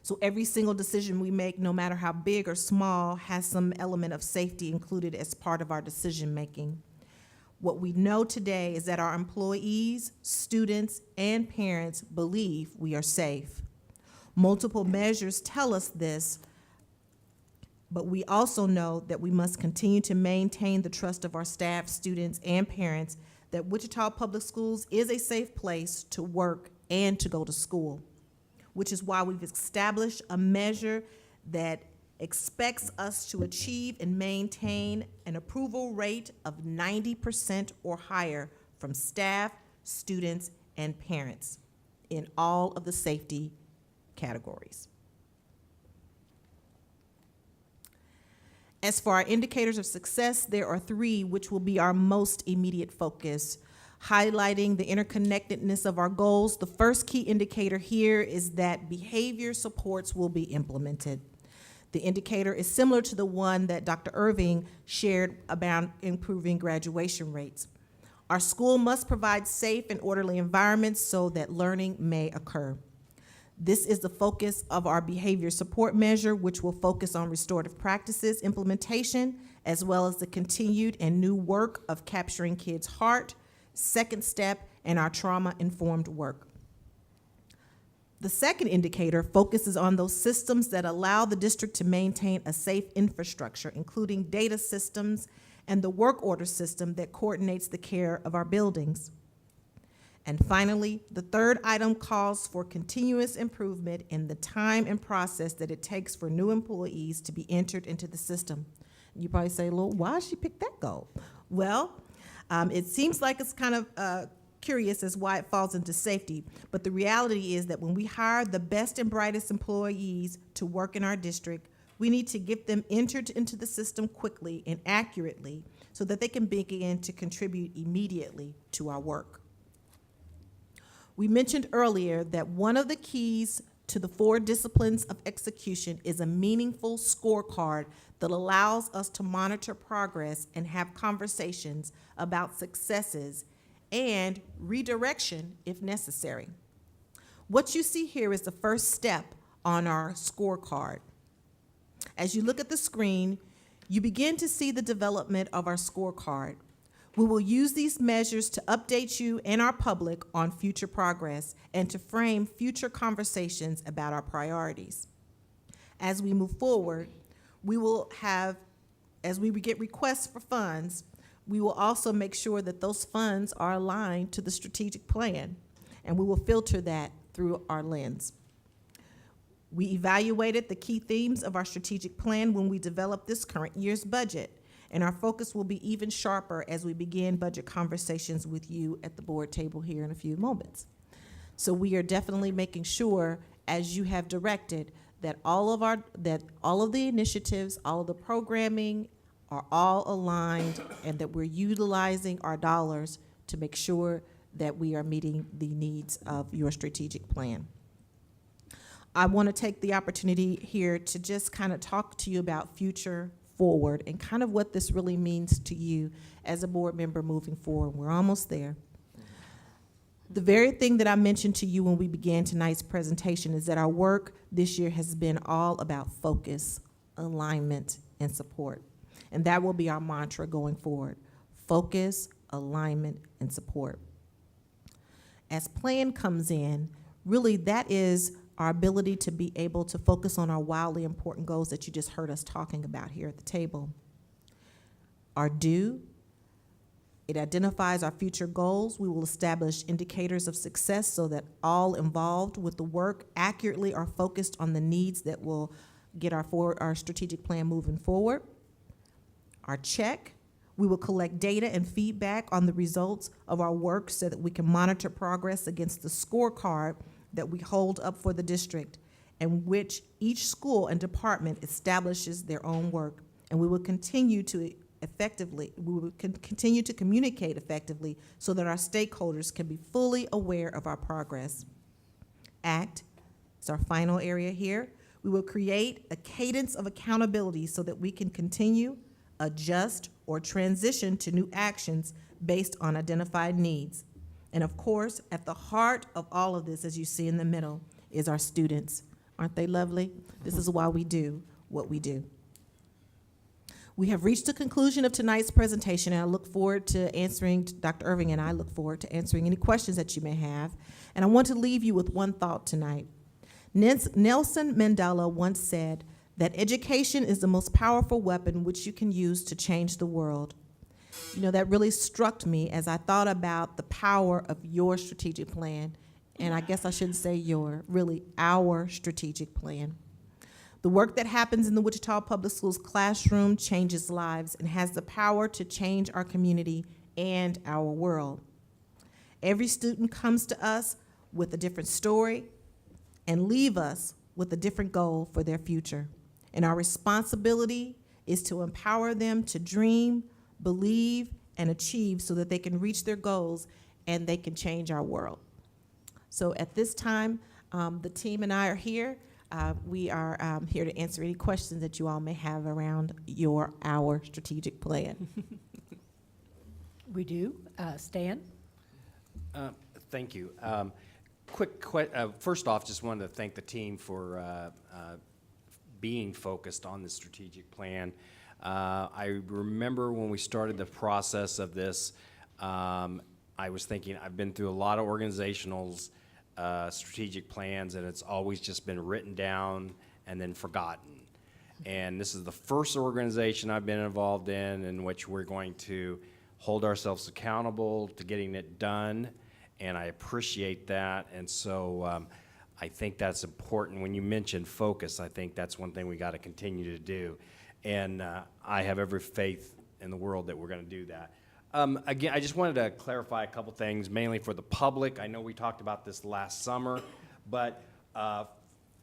So every single decision we make, no matter how big or small, has some element of safety included as part of our decision making. What we know today is that our employees, students, and parents believe we are safe. Multiple measures tell us this, but we also know that we must continue to maintain the trust of our staff, students, and parents that Wichita Public Schools is a safe place to work and to go to school, which is why we've established a measure that expects us to achieve and maintain an approval rate of 90% or higher from staff, students, and parents in all of the safety categories. As for our indicators of success, there are 3 which will be our most immediate focus, highlighting the interconnectedness of our goals. The first key indicator here is that behavior supports will be implemented. The indicator is similar to the one that Dr. Irving shared about improving graduation rates. Our school must provide safe and orderly environments so that learning may occur. This is the focus of our behavior support measure, which will focus on restorative practices implementation, as well as the continued and new work of capturing kids' heart, second step, and our trauma-informed work. The second indicator focuses on those systems that allow the district to maintain a safe infrastructure, including data systems and the work order system that coordinates the care of our buildings. And finally, the third item calls for continuous improvement in the time and process that it takes for new employees to be entered into the system. You probably say, "Well, why did she pick that goal?" Well, it seems like it's kind of curious as why it falls into safety, but the reality is that when we hire the best and brightest employees to work in our district, we need to get them entered into the system quickly and accurately so that they can begin to contribute immediately to our work. We mentioned earlier that one of the keys to the 4 disciplines of execution is a meaningful scorecard that allows us to monitor progress and have conversations about successes and redirection if necessary. What you see here is the first step on our scorecard. As you look at the screen, you begin to see the development of our scorecard. We will use these measures to update you and our public on future progress and to frame future conversations about our priorities. As we move forward, as we get requests for funds, we will also make sure that those funds are aligned to the strategic plan, and we will filter that through our lens. We evaluated the key themes of our strategic plan when we developed this current year's budget, And our focus will be even sharper as we begin budget conversations with you at the board table here in a few moments. So we are definitely making sure, as you have directed, that all of the initiatives, all of the programming are all aligned, and that we're utilizing our dollars to make sure that we are meeting the needs of your strategic plan. I want to take the opportunity here to just kind of talk to you about future forward and kind of what this really means to you as a board member moving forward. We're almost there. The very thing that I mentioned to you when we began tonight's presentation is that our work this year has been all about focus, alignment, and support. And that will be our mantra going forward: focus, alignment, and support. As plan comes in, really that is our ability to be able to focus on our wildly important goals that you just heard us talking about here at the table. Our do, it identifies our future goals. We will establish indicators of success so that all involved with the work accurately are focused on the needs that will get our strategic plan moving forward. Our check, we will collect data and feedback on the results of our work so that we can monitor progress against the scorecard that we hold up for the district, in which each school and department establishes their own work. And we will continue to continue to communicate effectively so that our stakeholders can be fully aware of our progress. Act is our final area here. We will create a cadence of accountability so that we can continue, adjust, or transition to new actions based on identified needs. And of course, at the heart of all of this, as you see in the middle, is our students. Aren't they lovely? This is why we do what we do. We have reached the conclusion of tonight's presentation, and I look forward to answering, Dr. Irving and I look forward to answering any questions that you may have. And I want to leave you with one thought tonight. Nelson Mandela once said that education is the most powerful weapon which you can use to change the world. You know, that really struck me as I thought about the power of your strategic plan, and I guess I shouldn't say your, really our strategic plan. The work that happens in the Wichita Public Schools classroom changes lives and has the power to change our community and our world. Every student comes to us with a different story and leave us with a different goal for their future. And our responsibility is to empower them to dream, believe, and achieve so that they can reach their goals and they can change our world. So at this time, the team and I are here. We are here to answer any questions that you all may have around our strategic plan. We do. Stan? Thank you. First off, just wanted to thank the team for being focused on the strategic plan. I remember when we started the process of this, I was thinking, I've been through a lot of organizationals, strategic plans, and it's always just been written down and then forgotten. And this is the first organization I've been involved in which we're going to hold ourselves accountable to getting it done, and I appreciate that. And so I think that's important. When you mention focus, I think that's one thing we got to continue to do. And I have every faith in the world that we're going to do that. Again, I just wanted to clarify a couple things, mainly for the public. I know we talked about this last summer, but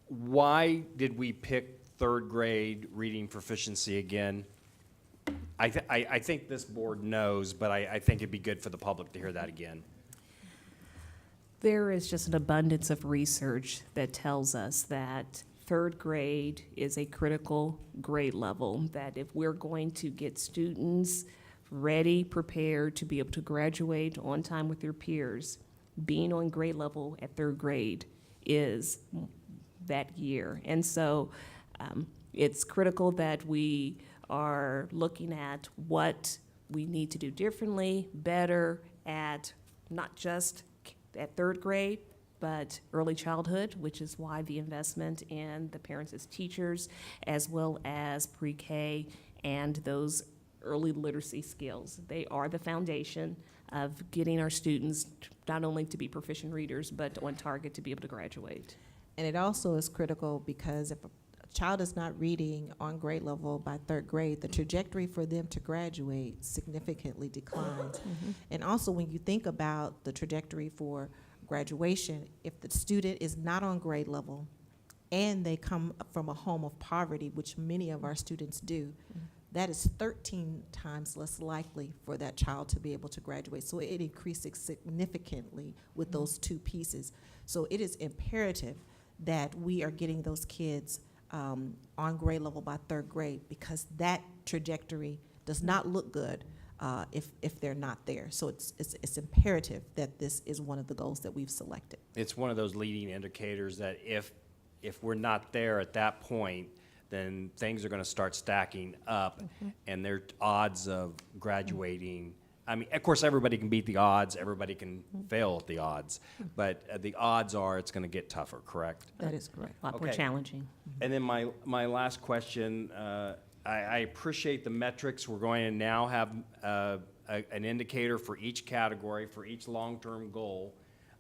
why did we pick third grade reading proficiency again? I think this board knows, but I think it'd be good for the public to hear that again. There is just an abundance of research that tells us that third grade is a critical grade level, that if we're going to get students ready, prepared to be able to graduate on time with their peers, being on grade level at third grade is that year. And so it's critical that we are looking at what we need to do differently, better at not just at third grade, but early childhood, which is why the investment in the parents as teachers, as well as pre-K and those early literacy skills. They are the foundation of getting our students not only to be proficient readers, but on target to be able to graduate. And it also is critical because if child is not reading on grade level by third grade, the trajectory for them to graduate significantly declines. And also, when you think about the trajectory for graduation, if the student is not on grade level and they come from a home of poverty, which many of our students do, that is 13 times less likely for that child to be able to graduate. So it increases significantly with those two pieces. So it is imperative that we are getting those kids on grade level by third grade, because that trajectory does not look good if they're not there. So it's imperative that this is one of the goals that we've selected. It's one of those leading indicators that if we're not there at that point, then things are going to start stacking up, and their odds of graduating. I mean, of course, everybody can beat the odds. Everybody can fail at the odds, but the odds are it's going to get tougher. Correct? That is correct. A lot more Okay. challenging. And then my last question, I appreciate the metrics. We're going to now have an indicator for each category, for each long-term goal.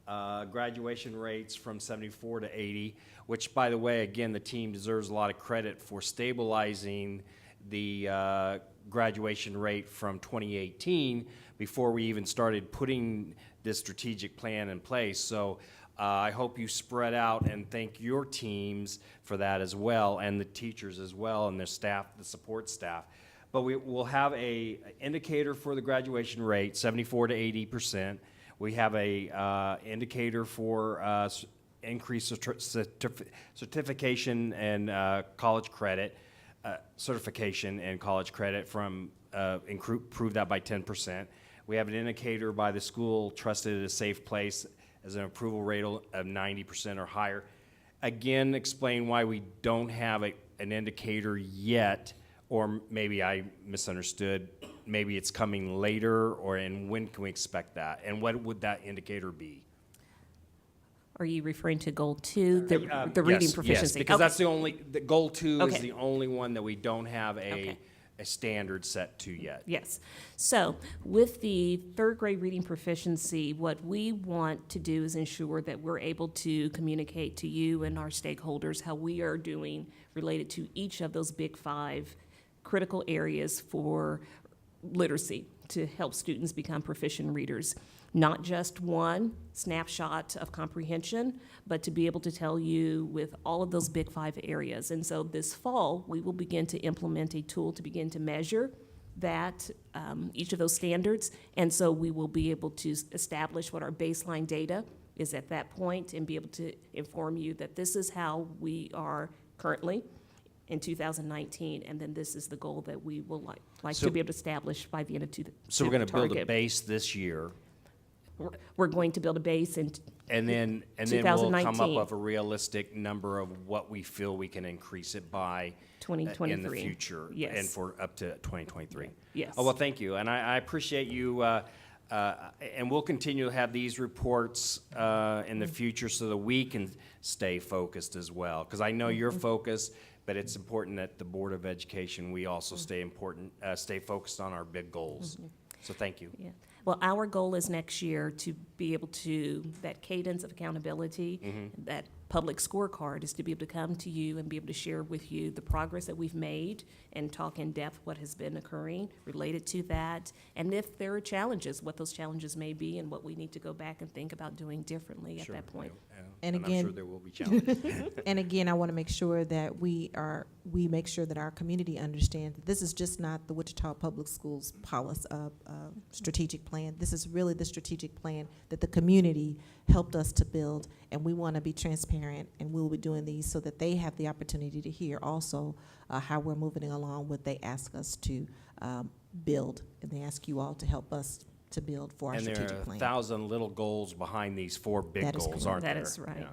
Graduation rates from 74 to 80, which, by the way, again, the team deserves a lot of credit for stabilizing the graduation rate from 2018 before we even started putting this strategic plan in place. So I hope you spread out and thank your teams for that as well, and the teachers as well, and their staff, the support staff. But we will have a indicator for the graduation rate, 74 to 80%. We have a indicator for increased certification and college credit, certification and college credit from improve that by 10%. We have an indicator by the school trusted as a safe place as an approval rate of 90% or higher. Again, explain why we don't have an indicator yet, or maybe I misunderstood. Maybe it's coming later, and when can we expect that? And what would that indicator be? Are you referring to goal 2, the reading Yes, proficiency? Yes, because Okay. that's the goal 2 is Okay. the only one that we don't have Okay. a standard set to yet. Yes. So with the third grade reading proficiency, what we want to do is ensure that we're able to communicate to you and our stakeholders how we are doing related to each of those big 5 critical areas for literacy to help students become proficient readers. Not just one snapshot of comprehension, but to be able to tell you with all of those big 5 areas. And so this fall, we will begin to implement a tool to begin to measure that, each of those standards. And so we will be able to establish what our baseline data is at that point and be able to inform you that this is how we are currently in 2019, and then this is the goal that we will like So- to be able to establish by the end of So we're going to build a target. base this year, We're going to build a base and and then we'll come up 2019. with a realistic number of what we feel we can increase it by 2023. in the future, Yes. and for up to 2023. Yes. Oh, well, thank you, and I appreciate you, and we'll continue to have these reports in the future so that we can stay focused as well, because I know you're focused, but it's important that the Board of Education, we also stay focused on our big goals. So thank you. Yeah. Well, our goal is next year to be able to, that cadence of accountability, that public scorecard is to be able to come to you and be able to share with you the progress that we've made and talk in depth what has been occurring related to that. And if there are challenges, what those challenges may be and what we need to go back and think about doing differently at Sure. that point. And I'm again- sure there will be challenges. And again, I want to make sure that we make sure that our community understands that this is just not the Wichita Public Schools policy, strategic plan. This is really the strategic plan that the community helped us to build, and we want to be transparent, and we'll be doing these so that they have the opportunity to hear also how we're moving along, what they ask us to build, and they ask you all to help us to build for our And there strategic are plan. 1,000 little goals behind these 4 big That is goals, correct. aren't That there? is right.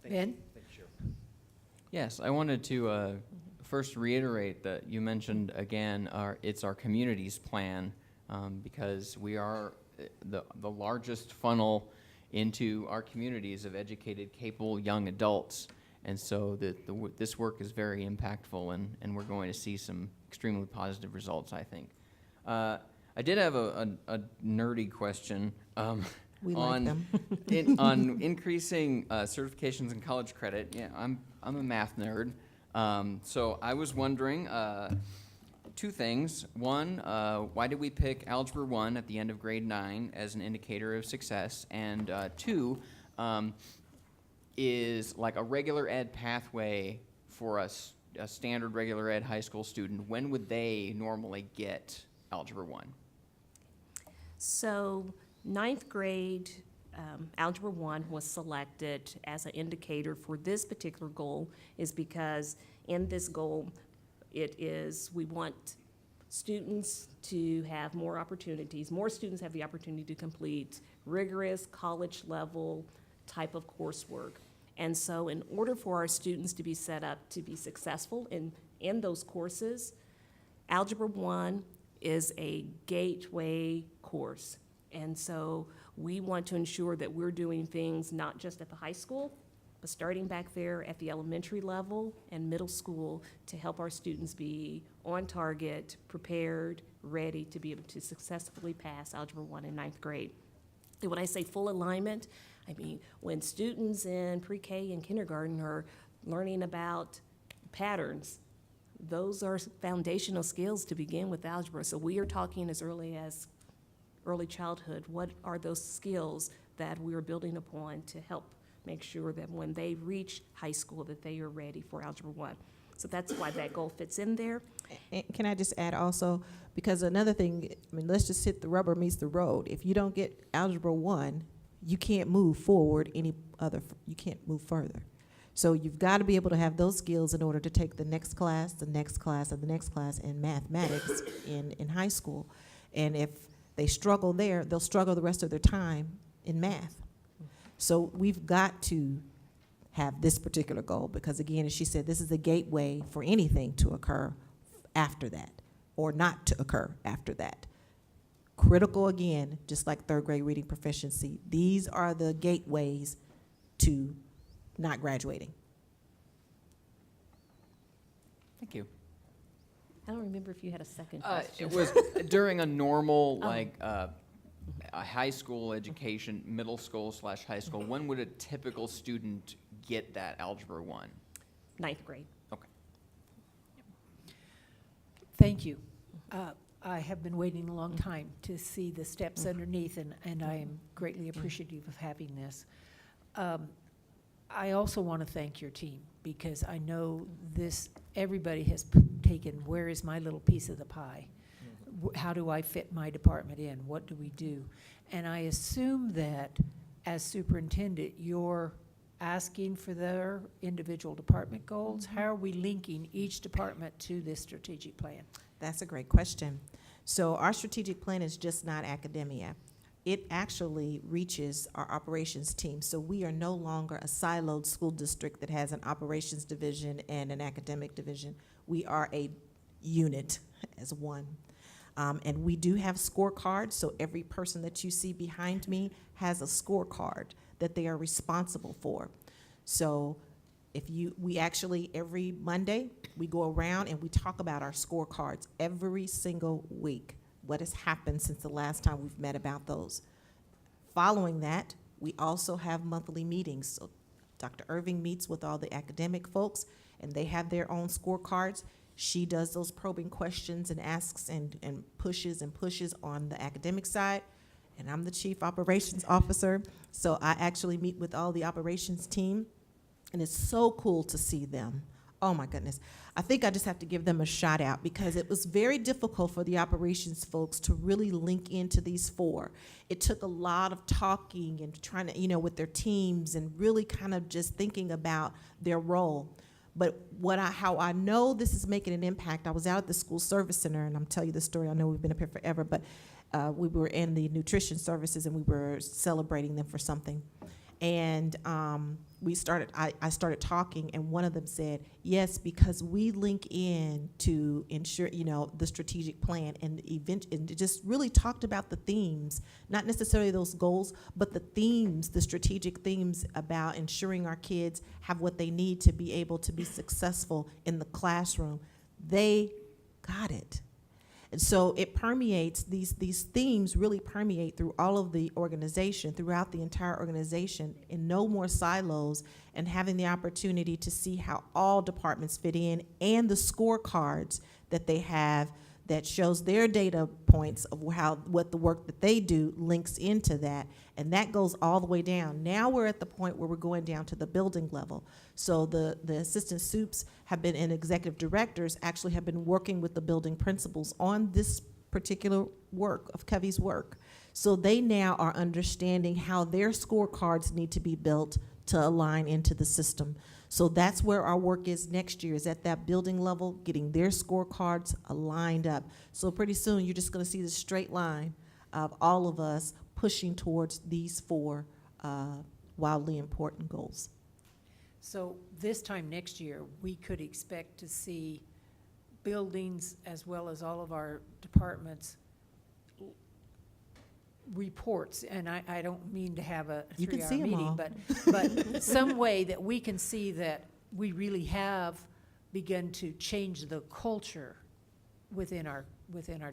Yeah. Ben? Yes, I wanted to first reiterate that you mentioned again, it's our community's plan, because we are the largest funnel into our communities of educated, capable young adults. And so this work is very impactful, and we're going to see some extremely positive results, I think. I did have a nerdy question. We like them. On increasing certifications and college credit, yeah, I'm a math nerd. So I was wondering, two things. One, why did we pick Algebra 1 at the end of grade 9 as an indicator of success? And two, is like a regular ed pathway for us, a standard regular ed high school student, when would they normally get Algebra 1? So ninth grade, Algebra 1 was selected as an indicator for this particular goal is because in this goal, we want students to have more opportunities. More students have the opportunity to complete rigorous college level type of coursework. And so in order for our students to be set up to be successful in those courses, Algebra 1 is a gateway course. And so we want to ensure that we're doing things not just at the high school, but starting back there at the elementary level and middle school to help our students be on target, prepared, ready to be able to successfully pass Algebra 1 in ninth grade. And when I say full alignment, I mean when students in pre-K and kindergarten are learning about patterns, those are foundational skills to begin with algebra. So we are talking as early as early childhood. What are those skills that we are building upon to help make sure that when they reach high school that they are ready for Algebra 1? So that's why that goal fits in there. And can I just add also, because another thing, I mean, let's just hit the rubber meets the road. If you don't get Algebra 1, you can't move forward you can't move further. So you've got to be able to have those skills in order to take the next class, the next class, and the next class in mathematics in high school. And if they struggle there, they'll struggle the rest of their time in math. So we've got to have this particular goal because, again, as she said, this is a gateway for anything to occur after that or not to occur after that. Critical, again, just like third grade reading proficiency, these are the gateways to not graduating. Thank you. I don't remember if you had a second question. It was during a normal, a high school education, middle school / high school, when would a typical student get that Algebra 1? Ninth grade. Okay. Thank you. I have been waiting a long time to see the steps underneath, and I am greatly appreciative of having this. I also want to thank your team because I know everybody has taken, where is my little piece of the pie? How do I fit my department in? What do we do? And I assume that as superintendent, you're asking for their individual department goals. How are we linking each department to this strategic plan? That's a great question. So our strategic plan is just not academia. It actually reaches our operations team. So we are no longer a siloed school district that has an operations division and an academic division. We are a unit as one. And we do have scorecards, so every person that you see behind me has a scorecard that they are responsible for. So we actually, every Monday, we go around and we talk about our scorecards every single week, what has happened since the last time we've met about those. Following that, we also have monthly meetings. So Dr. Irving meets with all the academic folks, and they have their own scorecards. She does those probing questions and asks and pushes on the academic side. And I'm the chief operations officer, so I actually meet with all the operations team. And it's so cool to see them. Oh my goodness. I think I just have to give them a shout out because it was very difficult for the operations folks to really link into these four. It took a lot of talking and trying to, with their teams and really kind of just thinking about their role. But how I know this is making an impact, I was out at the school service center, and I'm telling you the story, I know we've been up here forever, but we were in the nutrition services and we were celebrating them for something. And I started talking, and one of them said, yes, because we link in to ensure, the strategic plan and the event, and just really talked about the themes, not necessarily those goals, but the themes, the strategic themes about ensuring our kids have what they need to be able to be successful in the classroom. They got it. And so it permeates, these themes really permeate through all of the organization, throughout the entire organization, in no more silos, and having the opportunity to see how all departments fit in, and the scorecards that they have that shows their data points of what the work that they do links into that, and that goes all the way down. Now we're at the point where we're going down to the building level. So the assistant soups have been, and executive directors actually have been working with the building principals on this particular work of Covey's work. So they now are understanding how their scorecards need to be built to align into the system. So that's where our work is next year, is at that building level, getting their scorecards aligned up. So pretty soon, you're just gonna see the straight line of all of us pushing towards these 4 wildly important goals. So this time next year, we could expect to see buildings as well as all of our departments reports, and I don't mean to have a You can 3-hour see 'em meeting, all. but some way that we can see that we really have begun to change the culture within our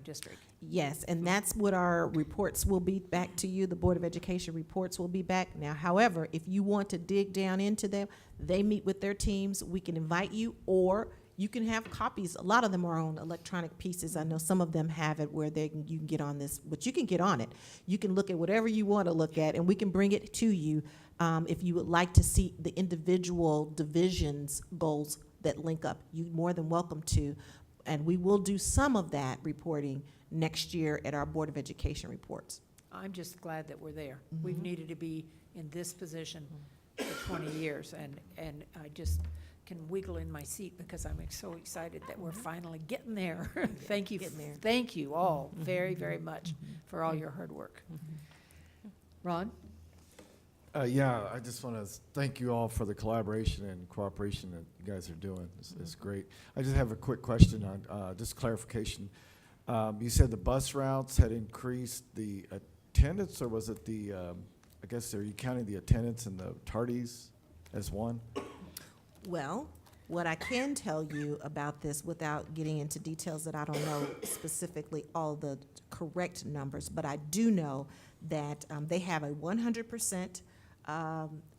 district. Yes, and that's what our reports will be back to you. The Board of Education reports will be back. Now, however, if you want to dig down into them, they meet with their teams. We can invite you, or you can have copies. A lot of them are on electronic pieces. I know some of them have it where you can get on this, but you can get on it. You can look at whatever you want to look at, and we can bring it to you if you would like to see the individual divisions' goals that link up. You're more than welcome to. And we will do some of that reporting next year at our Board of Education reports. I'm just glad that we're there. We've needed to be in this position for 20 years, and I just can wiggle in my seat because I'm so excited that we're finally getting there. Thank you, Getting there. thank you all very, very much for all your hard work. Ron? Yeah, I just want to thank you all for the collaboration and cooperation that you guys are doing. It's great. I just have a quick question on just clarification. You said the bus routes had increased the attendance, or was it the, I guess, are you counting the attendance and the tardies as one? Well, what I can tell you about this, without getting into details that I don't know specifically all the correct numbers, but I do know that they have a 100%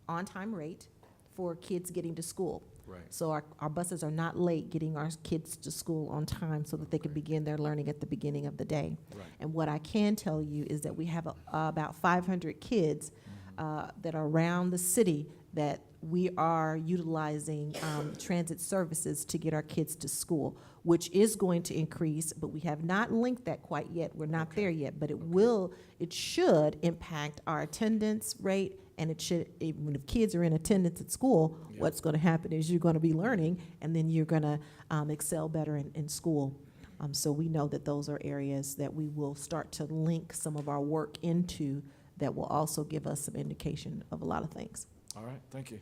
on-time rate for kids getting to school. Right. So our buses are not late getting our kids to school on time so that they can begin their learning at the beginning of the day. Right. And what I can tell you is that we have about 500 kids that are around the city that we are utilizing transit services to get our kids to school, which is going to increase, but we have not linked that quite yet. We're not there yet, but it should impact our attendance rate, and it should, even if kids are in attendance at school, what's going to happen is you're going to be learning, and then you're going to excel better in school. So we know that those are areas that we will start to link some of our work into that will also give us some indication of a lot of things. All right, thank you.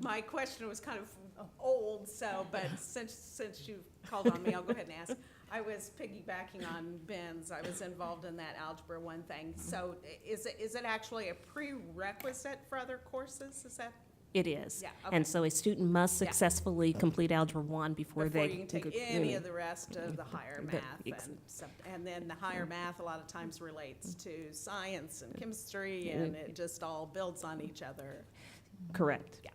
My question was kind of old, but since you called on me, I'll go ahead and ask. I was piggybacking on Ben's. I was involved in that Algebra 1 thing. So is it actually a prerequisite for other courses? Is that? It is. Yeah, okay. And so a student must Yeah. successfully complete Algebra 1 before Before they you can take any of the rest of the higher math. And then the higher math a lot of times relates to science and chemistry, and it just all builds on each other. Correct. Yeah.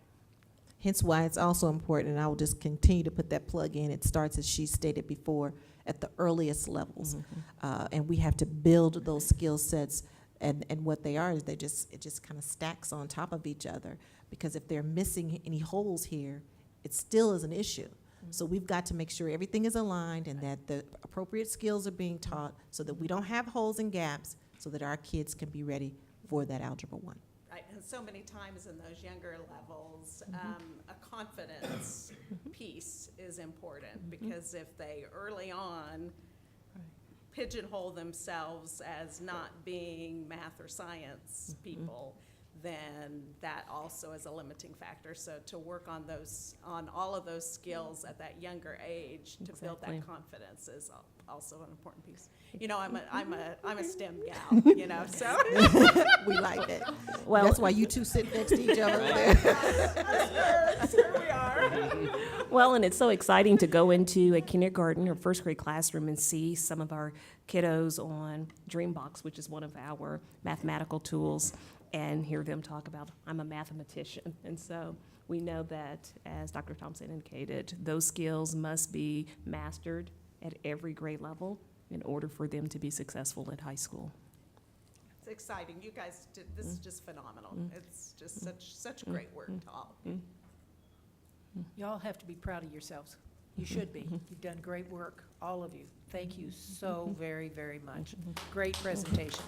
Hence why it's also important, and I will just continue to put that plug in. It starts, as she stated before, at the earliest levels. And we have to build those skill sets, and what they are is it just kind of stacks on top of each other. Because if they're missing any holes here, it still is an issue. So we've got to make sure everything is aligned and that the appropriate skills are being taught so that we don't have holes and gaps, so that our kids can be ready for that Algebra 1. Right, and so many times in those younger levels, a confidence piece is important, because if they early on pigeonhole themselves as not being math or science people, then that also is a limiting factor. So to work on all of those skills at that younger age to build Exactly. that confidence is also an important piece. You know, I'm a STEM gal, you know, so. We like it. Well- That's why you two sit next to each other there. Sure we are. Well, and it's so exciting to go into a kindergarten or first grade classroom and see some of our kiddos on Dreambox, which is one of our mathematical tools, and hear them talk about, I'm a mathematician. And so we know that, as Dr. Thompson indicated, those skills must be mastered at every grade level in order for them to be successful at high school. It's exciting. You guys did, this is just phenomenal. It's just such great work to all. Y'all have to be proud of yourselves. You should be. You've done great work, all of you. Thank you so very, very much. Great presentation.